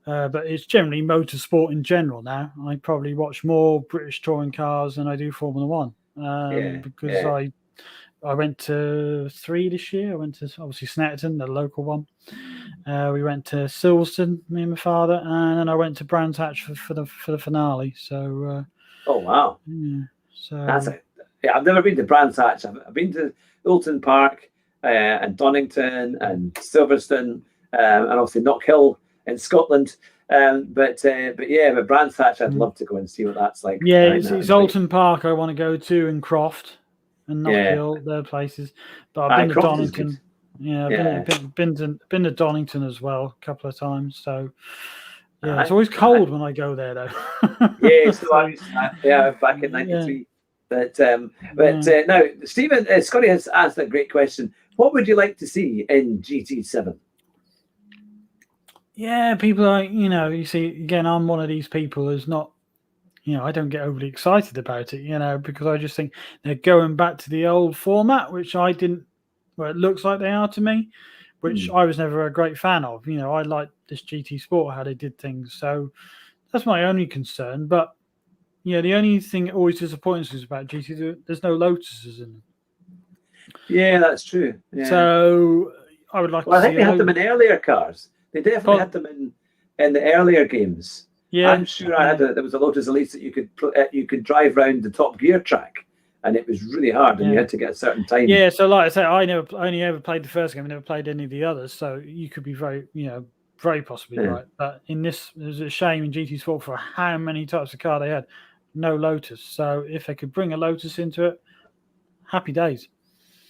but it's generally motorsport in general now. I probably watch more British touring cars than I do Formula One, because I went to 3 this year. I went to obviously Snetterton, the local one. We went to Silverstone, me and my father, and then I went to Brands Hatch for the finale. So. Oh wow! Yeah, so I've never been to Brands Hatch. I've been to Oulton Park and Donington and Silverstone and obviously Knockhill in Scotland. But Brands Hatch, I'd love to go and see what that's like. Yeah, it's Oulton Park I want to go to, and Croft and Knockhill, their places. But I've been to Donington. I've been to Donington as well a couple of times. So. Yeah, it's always cold when I go there, though. Back in '93. But now, Stephen, Scotty has asked a great question. What would you like to see in GT7? Yeah, people are, you see, again, I'm one of these people who's not, I don't get overly excited about it, because I just think they're going back to the old format, which I didn't, well, it looks like they are to me, which I was never a great fan of. I like this GT Sport, how they did things. So that's my only concern. But, the only thing that always disappoints us about GT, there's no Lotuses in them. Yeah, that's true. Yeah. So I would like to see. I think they had them in earlier cars. They definitely had them in the earlier games. Yeah, I'm sure there was a Lotus Elise that you could drive around the Top Gear track, and it was really hard, and you had to get a certain time. Yeah, so like I say, I only ever played the first game. I never played any of the others, so you could be very, very possibly right. But in this, there's a shame in GT Sport for how many types of car they had, no Lotus. So if they could bring a Lotus into it, happy days.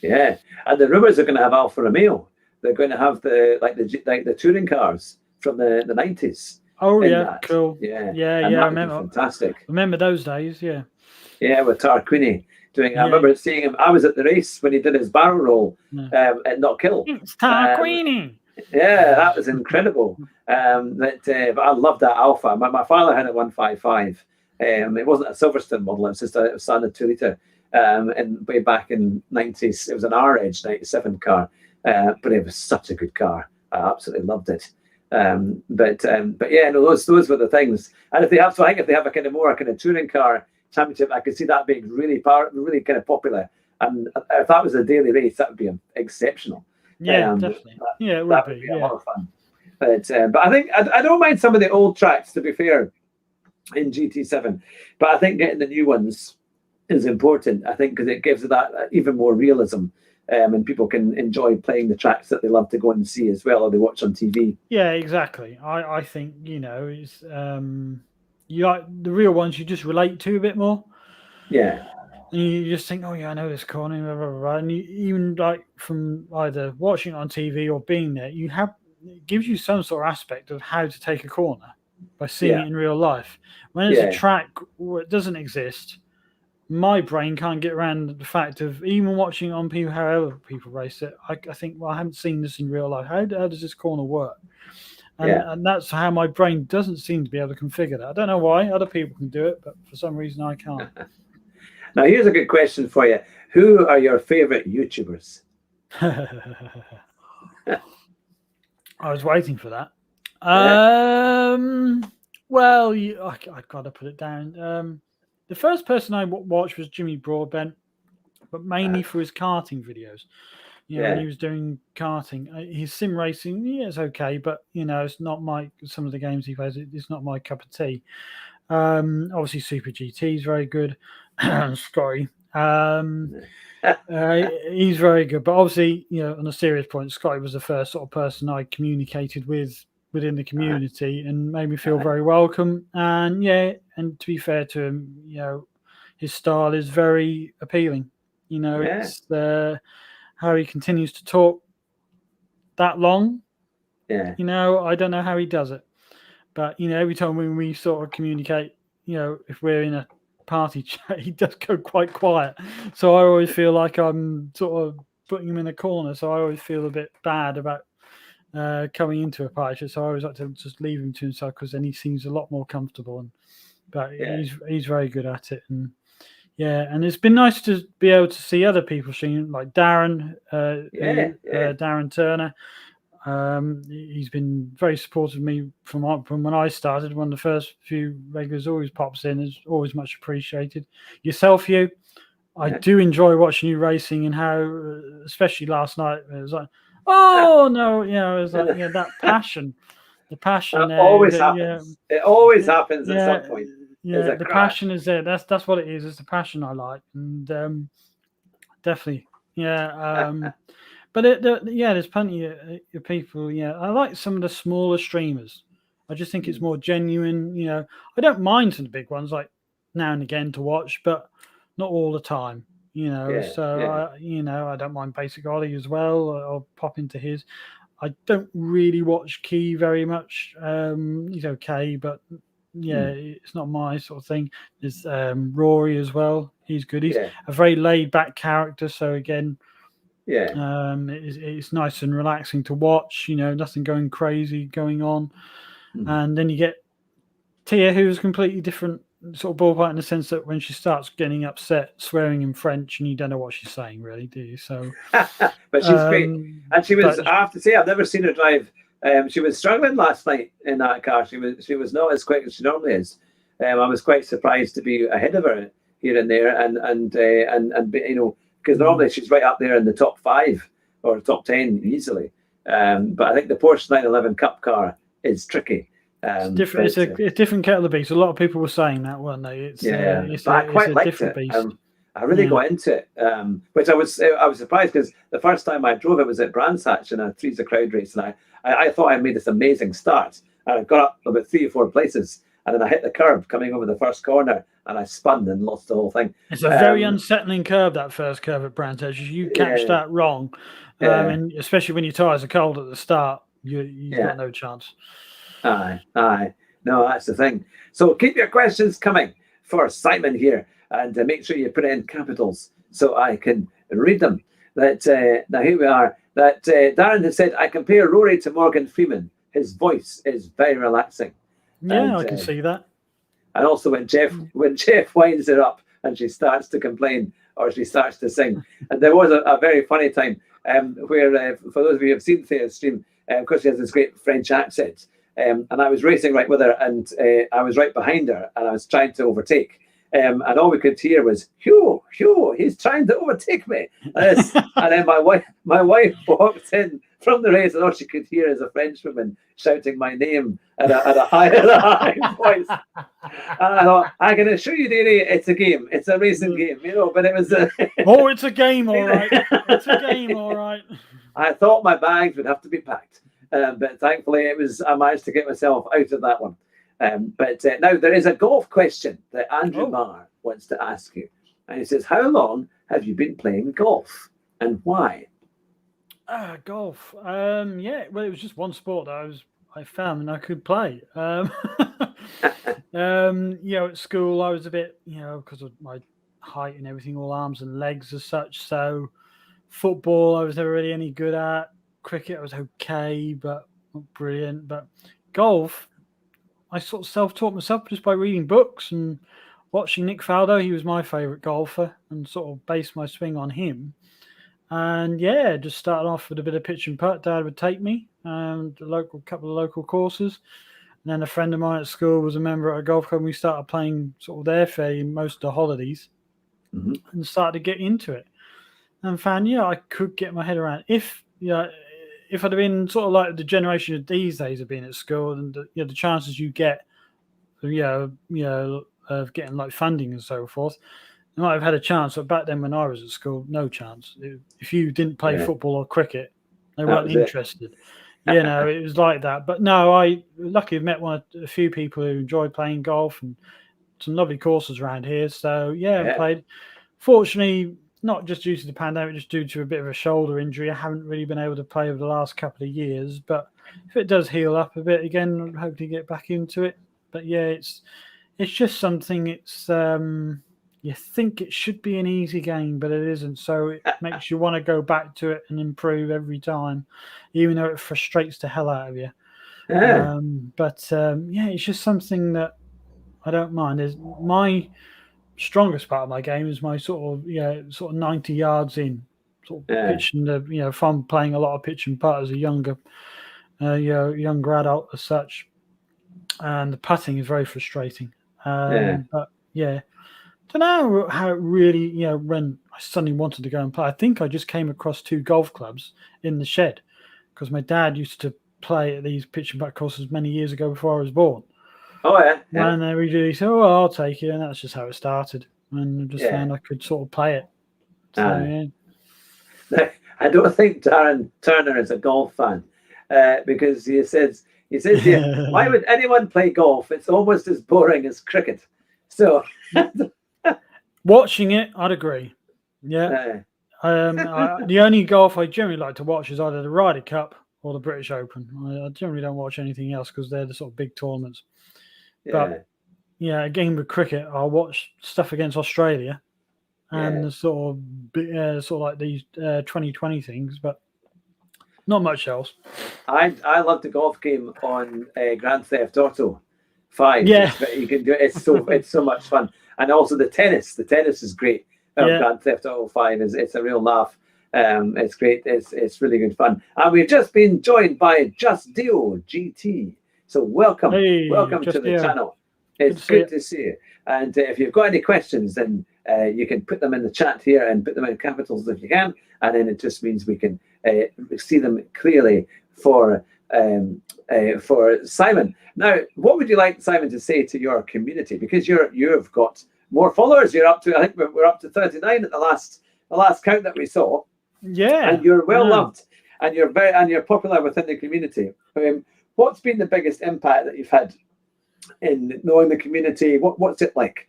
Yeah, and the rumours are going to have Alfa Romeo. They're going to have the touring cars from the 90s. Oh yeah, cool. Yeah, I remember. Fantastic. Remember those days? Yeah. Yeah, with Tarquini doing. I remember seeing him. I was at the race when he did his barrel roll at Knockhill. It's Tarquini. Yeah, that was incredible. But I loved that Alpha. My father had a 155. It wasn't a Silverstone model. It was just a standard 2 litre. And way back in 90s, it was an R-Edge 97 car. But it was such a good car. I absolutely loved it. But yeah, no, those were the things. And if they have, so I think if they have a kind of touring car championship, I could see that being really kind of popular. And if that was a daily race, that would be exceptional. Yeah, definitely. Yeah, it would be. A lot of fun. But I think I don't mind some of the old tracks, to be fair, in GT7. But I think getting the new ones is important. I think because it gives that even more realism, and people can enjoy playing the tracks that they love to go and see as well, or they watch on TV. Yeah, exactly. I think it's you like the real ones you just relate to a bit more. Yeah. And you just think, oh yeah, I know this corner, blah, blah, blah. And you, even like from either watching it on TV or being there, it gives you some sort of aspect of how to take a corner by seeing it in real life. When it's a track where it doesn't exist, my brain can't get around the fact of even watching on people, however people race it. I think, well, I haven't seen this in real life. How does this corner work? And that's how my brain doesn't seem to be able to configure that. I don't know why. Other people can do it, but for some reason I can't. Now, here's a good question for you. Who are your favorite YouTubers? I was waiting for that. Well, I got to put it down. The first person I watched was Jimmy Broadbent, but mainly for his karting videos. When he was doing karting, his sim racing, it's okay, but it's not some of the games he plays. It's not my cup of tea. Obviously, Super GT is very good. Scotty, he's very good. But obviously, on a serious point, Scotty was the first sort of person I communicated with within the community and made me feel very welcome. And and to be fair to him, his style is very appealing. It's how he continues to talk that long. Yeah. I don't know how he does it, but every time when we sort of communicate, if we're in a party chat, he does go quite quiet. So I always feel like I'm sort of putting him in a corner. So I always feel a bit bad about coming into a party chat. So I always like to just leave him to himself because then he seems a lot more comfortable. But he's very good at it. And and it's been nice to be able to see other people streaming, like Darren, Darren Turner. He's been very supportive of me from when I started. One of the first few regulars always pops in, is always much appreciated. Yourself, Hugh, I do enjoy watching you racing and how, especially last night, it was like, oh no, it was like that passion, the passion. It always happens. It always happens at some point. Yeah, the passion is there. That's what it is. It's the passion I like, and definitely, But there's plenty of people. I like some of the smaller streamers. I just think it's more genuine. I don't mind some of the big ones, like now and again to watch, but not all the time. I don't mind Basic Ollie as well. I'll pop into his. I don't really watch Key very much. He's okay, but it's not my sort of thing. There's Rory as well. He's good. He's a very laid back character. So again, Yeah. It's nice and relaxing to watch. Nothing going crazy going on, and then you get Tia, who's completely different sort of ballpark in the sense that when she starts getting upset, swearing in French, and you don't know what she's saying, really, do you? So, but she's great, and she was. I have to say, I've never seen her drive. She was struggling last night in that car. She was not as quick as she normally is. I was quite surprised to be ahead of her here and there, and because normally she's right up there in the top 5 or top 10 easily. But I think the Porsche 911 Cup car is tricky. It's different. It's a different kettle of beef. A lot of people were saying that, weren't they? It's I quite liked it. Beast. I really got into it, which I was surprised because the first time I drove it was at Brands Hatch in a Three's a Crowd race, and I thought I made this amazing start. And I got up about 3 or 4 places, and then I hit the curb coming over the first corner, and I spun and lost the whole thing. It's a very unsettling curve, that first curve at Brands Hatch. You catch that wrong, and especially when your tyres are cold at the start, you've got no chance. Aye. No, that's the thing. So keep your questions coming for Simon here, and make sure you put it in capitals so I can read them. Now here we are. That Darren has said, I compare Rory to Morgan Freeman. His voice is very relaxing. Yeah, I can see that. And also when Jeff winds her up and she starts to complain or she starts to sing. And there was a very funny time where, for those of you who have seen Thea's stream, of course she has this great French accent. And I was racing right with her, and I was right behind her, and I was trying to overtake. And all we could hear was, Hugh, he's trying to overtake me. And then my wife walked in from the race, and all she could hear is a Frenchwoman shouting my name at a high voice. And I thought, I can assure you, dearie, it's a game. It's a racing game, but it was it's a game, all right. It's a game, all right. I thought my bags would have to be packed. But thankfully, I managed to get myself out of that one. But now there is a golf question that Andrew Marr wants to ask you. And he says, how long have you been playing golf and why? Golf. Well, it was just one sport that I found and I could play. At school, I was a bit, because of my height and everything, all arms and legs as such. So football, I was never really any good at. Cricket, I was okay, but not brilliant. But golf, I sort of self-taught myself just by reading books and watching Nick Faldo. He was my favourite golfer, and sort of based my swing on him. And just started off with a bit of pitch and putt. Dad would take me a couple of local courses. And then a friend of mine at school was a member at a golf club, and we started playing sort of there for most of the holidays, and started to get into it. And found, I could get my head around if I'd have been sort of like the generation of these days of being at school, and the chances you get, of getting like funding and so forth, I might have had a chance. But back then, when I was at school, no chance. If you didn't play football or cricket, they weren't interested. It was like that. But no, I luckily have met a few people who enjoy playing golf, and some lovely courses around here. So I played. Fortunately, not just due to the pandemic, just due to a bit of a shoulder injury, I haven't really been able to play over the last couple of years. But if it does heal up a bit again, I'm hoping to get back into it. But it's just something. It's you think it should be an easy game, but it isn't. So it makes you want to go back to it and improve every time, even though it frustrates the hell out of you. Yeah. It's just something that I don't mind. Is my strongest part of my game is my sort of 90 yards in, sort of pitching from playing a lot of pitch and putt as a younger adult as such, and the putting is very frustrating. But don't know how it really, when I suddenly wanted to go and play. I think I just came across 2 golf clubs in the shed because my dad used to play at these pitch and putt courses many years ago before I was born. Oh, yeah. And then we really said, well, I'll take it. And that's just how it started. And I just found I could sort of play it. So, I don't think Darren Turner is a golf fan because he says, why would anyone play golf? It's almost as boring as cricket. So watching it, I'd agree. Yeah. The only golf I generally like to watch is either the Ryder Cup or the British Open. I generally don't watch anything else because they're the sort of big tournaments. But again with cricket, I'll watch stuff against Australia and the sort of like these 2020 things, but not much else. I love the golf game on Grand Theft Auto 5. Yeah. You can do it. It's so much fun, and also the tennis. The tennis is great. Grand Theft Auto 5 it's a real laugh. It's great. It's really good fun. And we've just been joined by Just Dio GT. So welcome to the channel. It's good to see you. And if you've got any questions, then you can put them in the chat here and put them in capitals if you can. And then it just means we can see them clearly for Simon. Now, what would you like Simon to say to your community? Because you've got more followers. You're up to, I think we're up to 39 at the last count that we saw. Yeah, and you're well loved, and you're popular within the community. What's been the biggest impact that you've had in knowing the community? What's it like?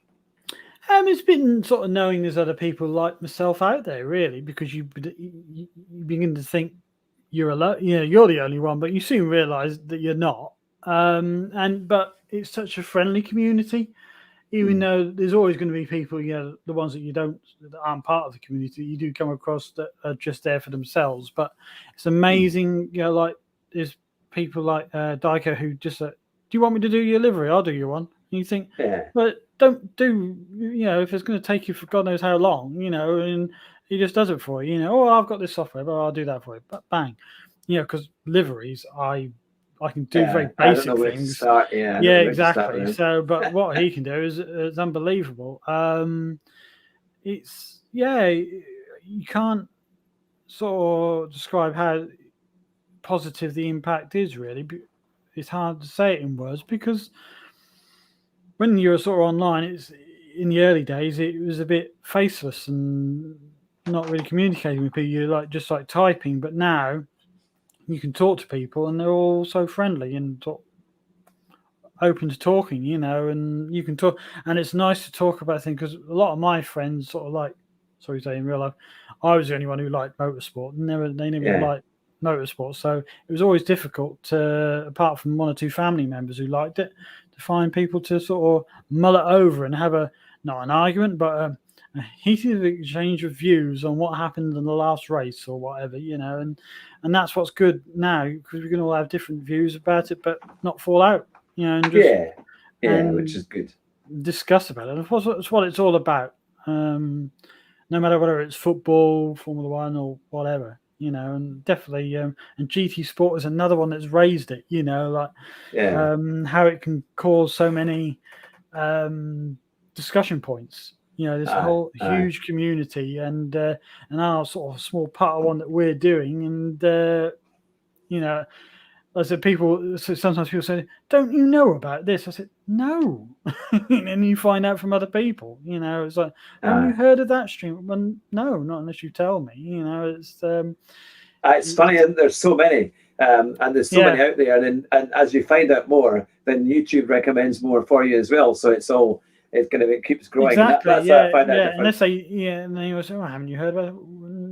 It's been sort of knowing there's other people like myself out there, really, because you begin to think you're alone. You're the only one, but you soon realise that you're not. But it's such a friendly community. Even though there's always going to be people, the ones that aren't part of the community, you do come across that are just there for themselves. But it's amazing, like there's people like Dyko who just do you want me to do your livery? I'll do your one. And you think, but don't do, if it's going to take you for God knows how long, and he just does it for you, oh, I've got this software, but I'll do that for you. But bang, because liveries, I can do very basic things. Exactly. So, but what he can do is unbelievable. It's you can't sort of describe how positive the impact is. Really, it's hard to say it in words because when you're sort of online, it's in the early days it was a bit faceless and not really communicating with people. You're just typing, but now you can talk to people and they're all so friendly and open to talking, and you can talk, and it's nice to talk about things because a lot of my friends in real life, I was the only one who liked motorsport. They never liked motorsport, so it was always difficult to, apart from one or two family members who liked it, to find people to sort of mull it over and have not an argument, but a heated exchange of views on what happened in the last race or whatever, and that's what's good now because we can all have different views about it, but not fall out, and just which is good. Discuss about it. And that's what it's all about. No matter whether it's football, Formula One, or whatever, and definitely, and GT Sport is another one that's raised it. How it can cause so many discussion points. There's a whole huge community, and our sort of small part of one that we're doing, and I said sometimes people say, "Don't you know about this?" I said, "No," and you find out from other people. It's like, "Have you heard of that stream?" Well, no, not unless you tell me. It's funny, and there's so many, and there's so many out there, and as you find out more, then YouTube recommends more for you as well. So it keeps growing. Exactly. That's how I find out. And they say, and then you say, "Oh, haven't you heard about it?"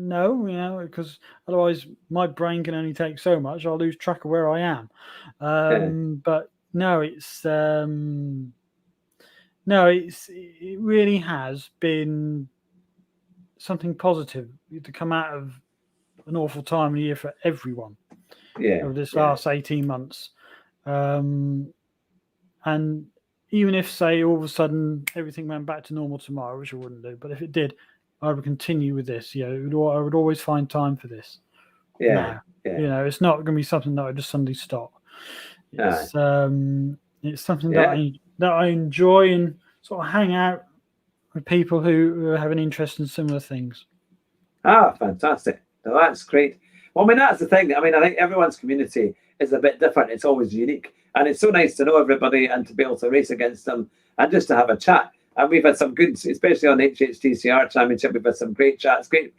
No, because otherwise my brain can only take so much. I'll lose track of where I am. But no, it really has been something positive to come out of an awful time of year for everyone. Over this last 18 months, and even if, say, all of a sudden everything went back to normal tomorrow, which I wouldn't do, but if it did, I would continue with this. I would always find time for this. It's not going to be something that I just suddenly stop. It's something that I enjoy and sort of hang out with people who have an interest in similar things. Fantastic! No, that's great. Well, I mean, that's the thing. I mean, I think everyone's community is a bit different. It's always unique. And it's so nice to know everybody and to be able to race against them and just to have a chat. And we've had some good, especially on HHTCR Championship, we've had some great chats, great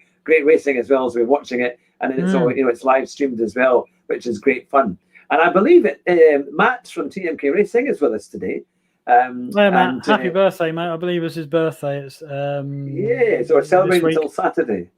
racing as well as we're watching it. And then it's all, it's live streamed as well, which is great fun. And I believe Matt from TMK Racing is with us today. Matt, happy birthday, mate. I believe it's his birthday. It's so we're celebrating until Saturday.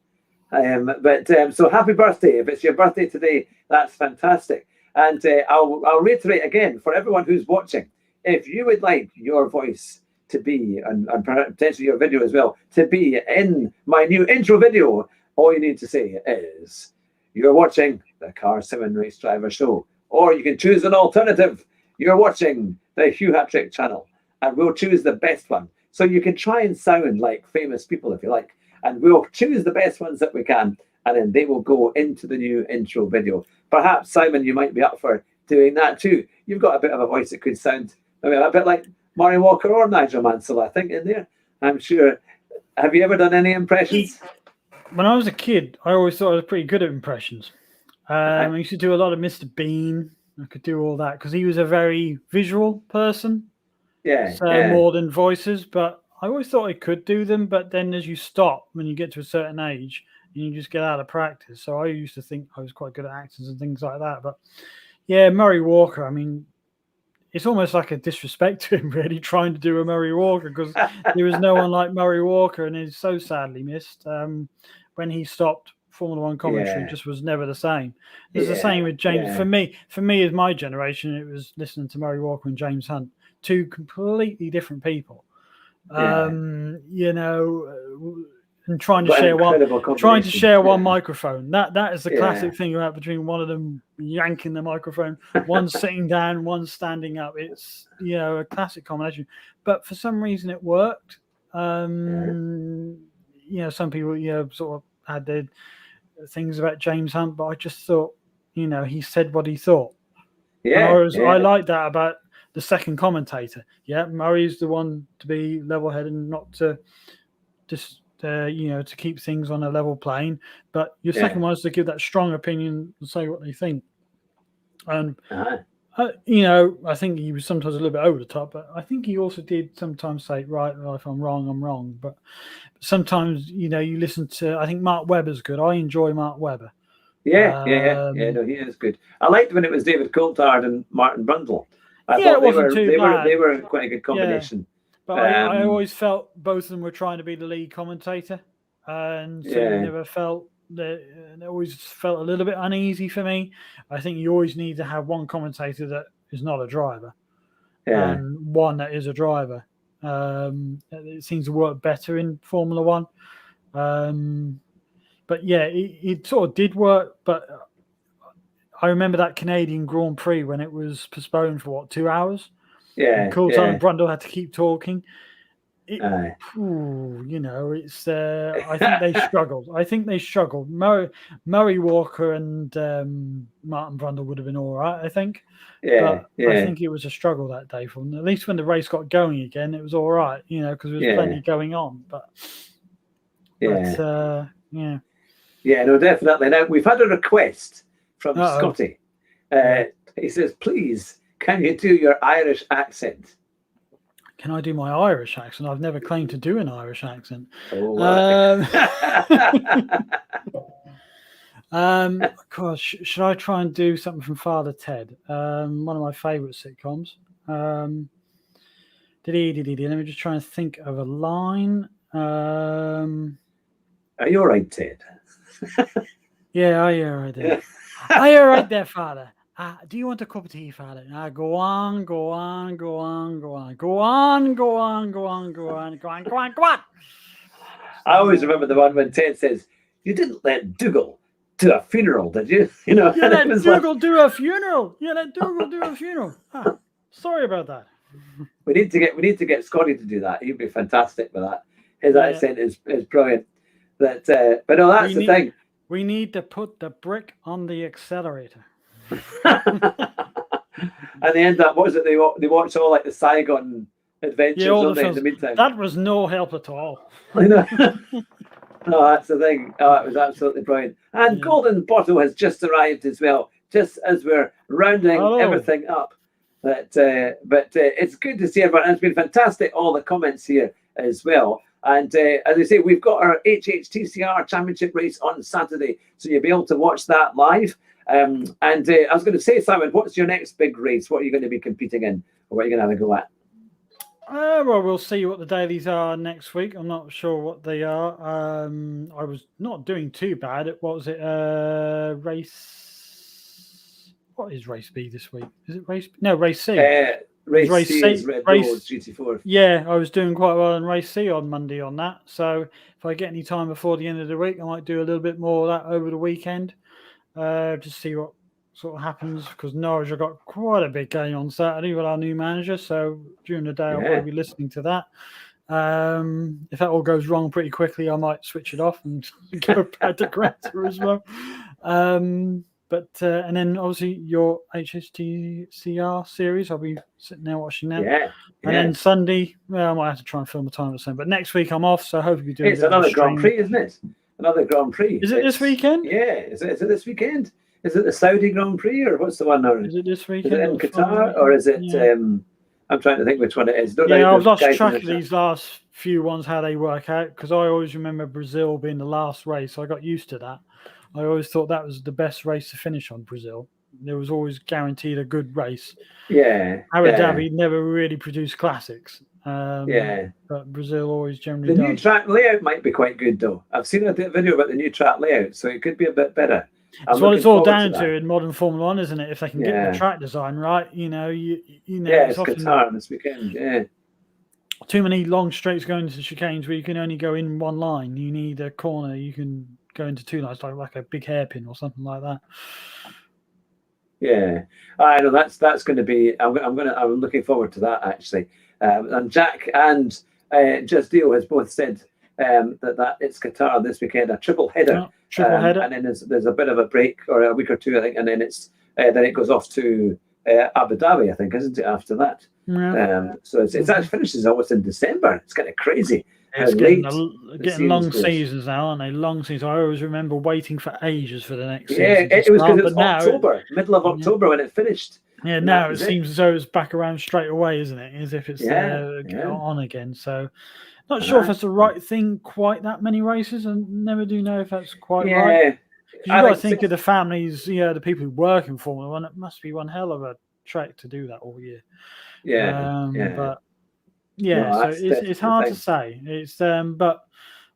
So happy birthday. If it's your birthday today, that's fantastic. And I'll reiterate again for everyone who's watching, if you would like your voice to be, and potentially your video as well, to be in my new intro video, all you need to say is, you're watching the Car 7 Race Driver Show. Or you can choose an alternative. You're watching the Hugh Hattrick channel, and we'll choose the best one. So you can try and sound like famous people if you like, and we'll choose the best ones that we can, and then they will go into the new intro video. Perhaps, Simon, you might be up for doing that too. You've got a bit of a voice that could sound maybe a bit like Murray Walker or Nigel Mansell, I think, in there. I'm sure. Have you ever done any impressions? When I was a kid, I always thought I was pretty good at impressions. I used to do a lot of Mr. Bean. I could do all that because he was a very visual person. Yeah. So more than voices, but I always thought I could do them. But then as you stop, when you get to a certain age, you just get out of practice. So I used to think I was quite good at accents and things like that. But yeah, Murray Walker, I mean, it's almost like a disrespect to him, really, trying to do a Murray Walker because there was no one like Murray Walker, and he's so sadly missed. When he stopped Formula One commentary, just was never the same. It's the same with James. Yeah. For me, as my generation, it was listening to Murray Walker and James Hunt, two completely different people. You know, and trying to share one microphone. That is the classic thing about between one of them yanking the microphone, one sitting down, one standing up. It's, you know, a classic combination. But for some reason it worked. You know, some people, you know, sort of had their things about James Hunt, but I just thought, you know, he said what he thought. I like that about the second commentator. Yeah, Murray's the one to be level-headed and not to just, you know, to keep things on a level plane. But your second one is to give that strong opinion and say what they think. And, you know, I think he was sometimes a little bit over the top, but I think he also did sometimes say, right, well, if I'm wrong, I'm wrong. But sometimes, you know, you listen to, I think Mark Webber's good. I enjoy Mark Webber. No, he is good. I liked when it was David Coulthard and Martin Brundle. I thought they were quite a good combination. But I always felt both of them were trying to be the lead commentator, and so you never felt that. It always felt a little bit uneasy for me. I think you always need to have one commentator that is not a driver, and one that is a driver. It seems to work better in Formula One. But yeah, it sort of did work. But I remember that Canadian Grand Prix when it was postponed for 2 hours. Coulthard and Brundle had to keep talking. You know, it's. I think they struggled. Murray Walker and Martin Brundle would have been all right, I think. I think it was a struggle that day. At least when the race got going again, it was all right. You know, because there was plenty going on. No, definitely. Now we've had a request from Scotty. He says, "Please, can you do your Irish accent?" Can I do my Irish accent? I've never claimed to do an Irish accent. Gosh, should I try and do something from Father Ted? One of my favourite sitcoms. Let me just try and think of a line. Are you all right, Ted? Yeah, are you all right there? Are you all right there, Father? Do you want a cup of tea, Father? Go on. Go on. I always remember the one when Ted says, "You didn't let Dougal do a funeral, did you?" You know, you let Dougal do a funeral. Sorry about that. We need to get Scotty to do that. He'd be fantastic with that. His accent is brilliant. But no, that's the thing. We need to put the brick on the accelerator. And they end up, what was it? They watch all like the Saigon adventures in the meantime. That was no help at all. I know. No, that's the thing. Oh, it was absolutely brilliant. And Golden Bottle has just arrived as well, just as we're rounding everything up. But it's good to see everyone. And it's been fantastic, all the comments here as well. And as I say, we've got our HHTCR Championship race on Saturday, so you'll be able to watch that live. And I was going to say, Simon, what's your next big race? What are you going to be competing in, or what are you going to have a go at? Well, we'll see what the dailies are next week. I'm not sure what they are. I was not doing too bad. What was it? Race. What is race B this week? Is it race B? No, race C. Race C is Red Bull GT4. Yeah, I was doing quite well in race C on Monday on that. So if I get any time before the end of the week, I might do a little bit more of that over the weekend. Just see what sort of happens, because Norwich have got quite a big game on Saturday with our new manager. So during the day, I'll probably be listening to that. If that all goes wrong pretty quickly, I might switch it off and go back to Gran Turismo. And then obviously your HSTCR series, I'll be sitting there watching that. Yeah. And then Sunday, well, I might have to try and film the time or something. But next week I'm off, so hopefully do. It's another Grand Prix, isn't it? Another Grand Prix. Is it this weekend? Yeah. Is it this weekend? Is it the Saudi Grand Prix, or what's the one now? Is it this weekend? Is it in Qatar, or is it? Yeah. I'm trying to think which one it is. I've lost track of these last few ones, how they work out, because I always remember Brazil being the last race. So I got used to that. I always thought that was the best race to finish on, Brazil. There was always guaranteed a good race. Yeah. Abu Dhabi never really produced classics. But Brazil always generally does. New track layout might be quite good, though. I've seen a video about the new track layout, so it could be a bit better. That's what it's all down to in modern Formula One, isn't it? If they can get the track design right, you know. It's Qatar this weekend. Yeah. Too many long straights going into chicanes where you can only go in one line. You need a corner. You can go into two lines, like a big hairpin or something like that. Yeah, I know that's going to be. I'm looking forward to that actually. And Jack and Just Deal has both said that it's Qatar this weekend, a triple header. And then there's a bit of a break or a week or two, I think, and then it goes off to Abu Dhabi, I think, isn't it? After that, so it's actually finishes almost in December. It's kind of crazy. It's getting long seasons now, aren't they? Long seasons. I always remember waiting for ages for the next season. Yeah, it was because it was October, middle of October when it finished. Yeah, now it seems as though it's back around straight away, isn't it? As if it's on again. So, not sure if that's the right thing. Quite that many races, and never do know if that's quite right. You've got to think of the families, the people who work in Formula One. It must be one hell of a trek to do that all year. But it's hard to say. It's but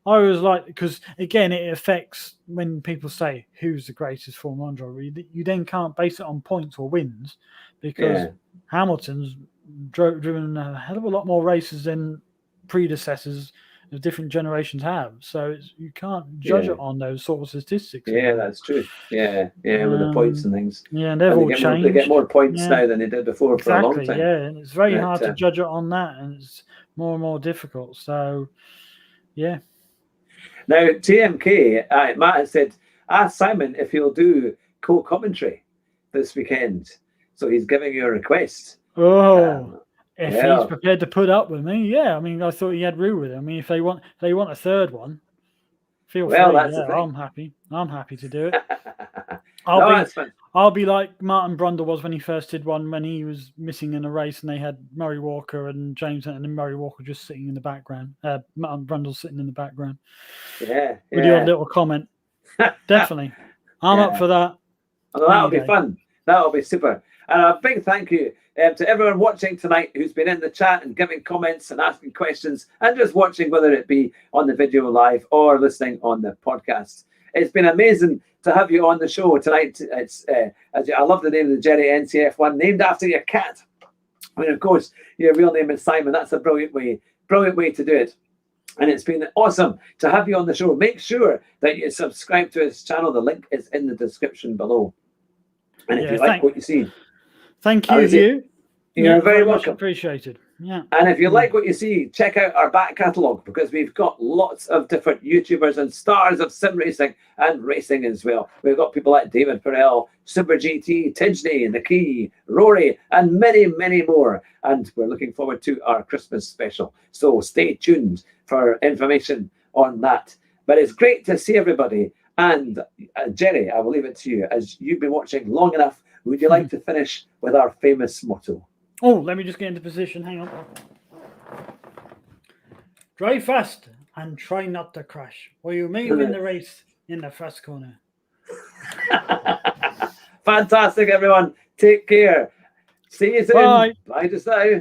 I always like, because again it affects when people say who's the greatest Formula One driver. You then can't base it on points or wins, because Hamilton's driven a hell of a lot more races than predecessors of different generations have. So you can't judge it on those sort of statistics. Yeah, that's true. Yeah, with the points and things. Yeah, and they've all changed. They get more points now than they did before for a long time. Yeah, and it's very hard to judge it on that, and it's more and more difficult. So, yeah. Now, TMK, Matt has said, ask Simon if he'll do co-commentary this weekend. So he's giving you a request. If he's prepared to put up with me, I mean, I thought he had room with it. I mean, if they want a third one, feel free. I'm happy. I'm happy to do it. I'll be like Martin Brundle was when he first did one, when he was missing in a race and they had Murray Walker and James, and then Murray Walker just sitting in the background. Martin Brundle sitting in the background. Yeah. With your little comment. Definitely. I'm up for that. Well, that'll be fun. That'll be super. And a big thank you to everyone watching tonight who's been in the chat and giving comments and asking questions and just watching, whether it be on the video live or listening on the podcast. It's been amazing to have you on the show tonight. It's I love the name of the Jerry NCF1, named after your cat. I mean, of course, your real name is Simon. That's a brilliant way to do it. And it's been awesome to have you on the show. Make sure that you subscribe to his channel. The link is in the description below. And if you like what you see, thank you, Hugh. You're very welcome. Much appreciated. Yeah. And if you like what you see, check out our back catalogue, because we've got lots of different YouTubers and stars of sim racing and racing as well. We've got people like David Perel, Super GT, Tidgney, Nikki, Rory, and many, many more. And we're looking forward to our Christmas special. So stay tuned for information on that. But it's great to see everybody. And Jerry, I will leave it to you. As you've been watching long enough, would you like to finish with our famous motto? Oh, let me just get into position. Hang on. Drive fast and try not to crash, or you may win the race in the first corner. Fantastic, everyone. Take care. See you soon. Bye. Bye just now.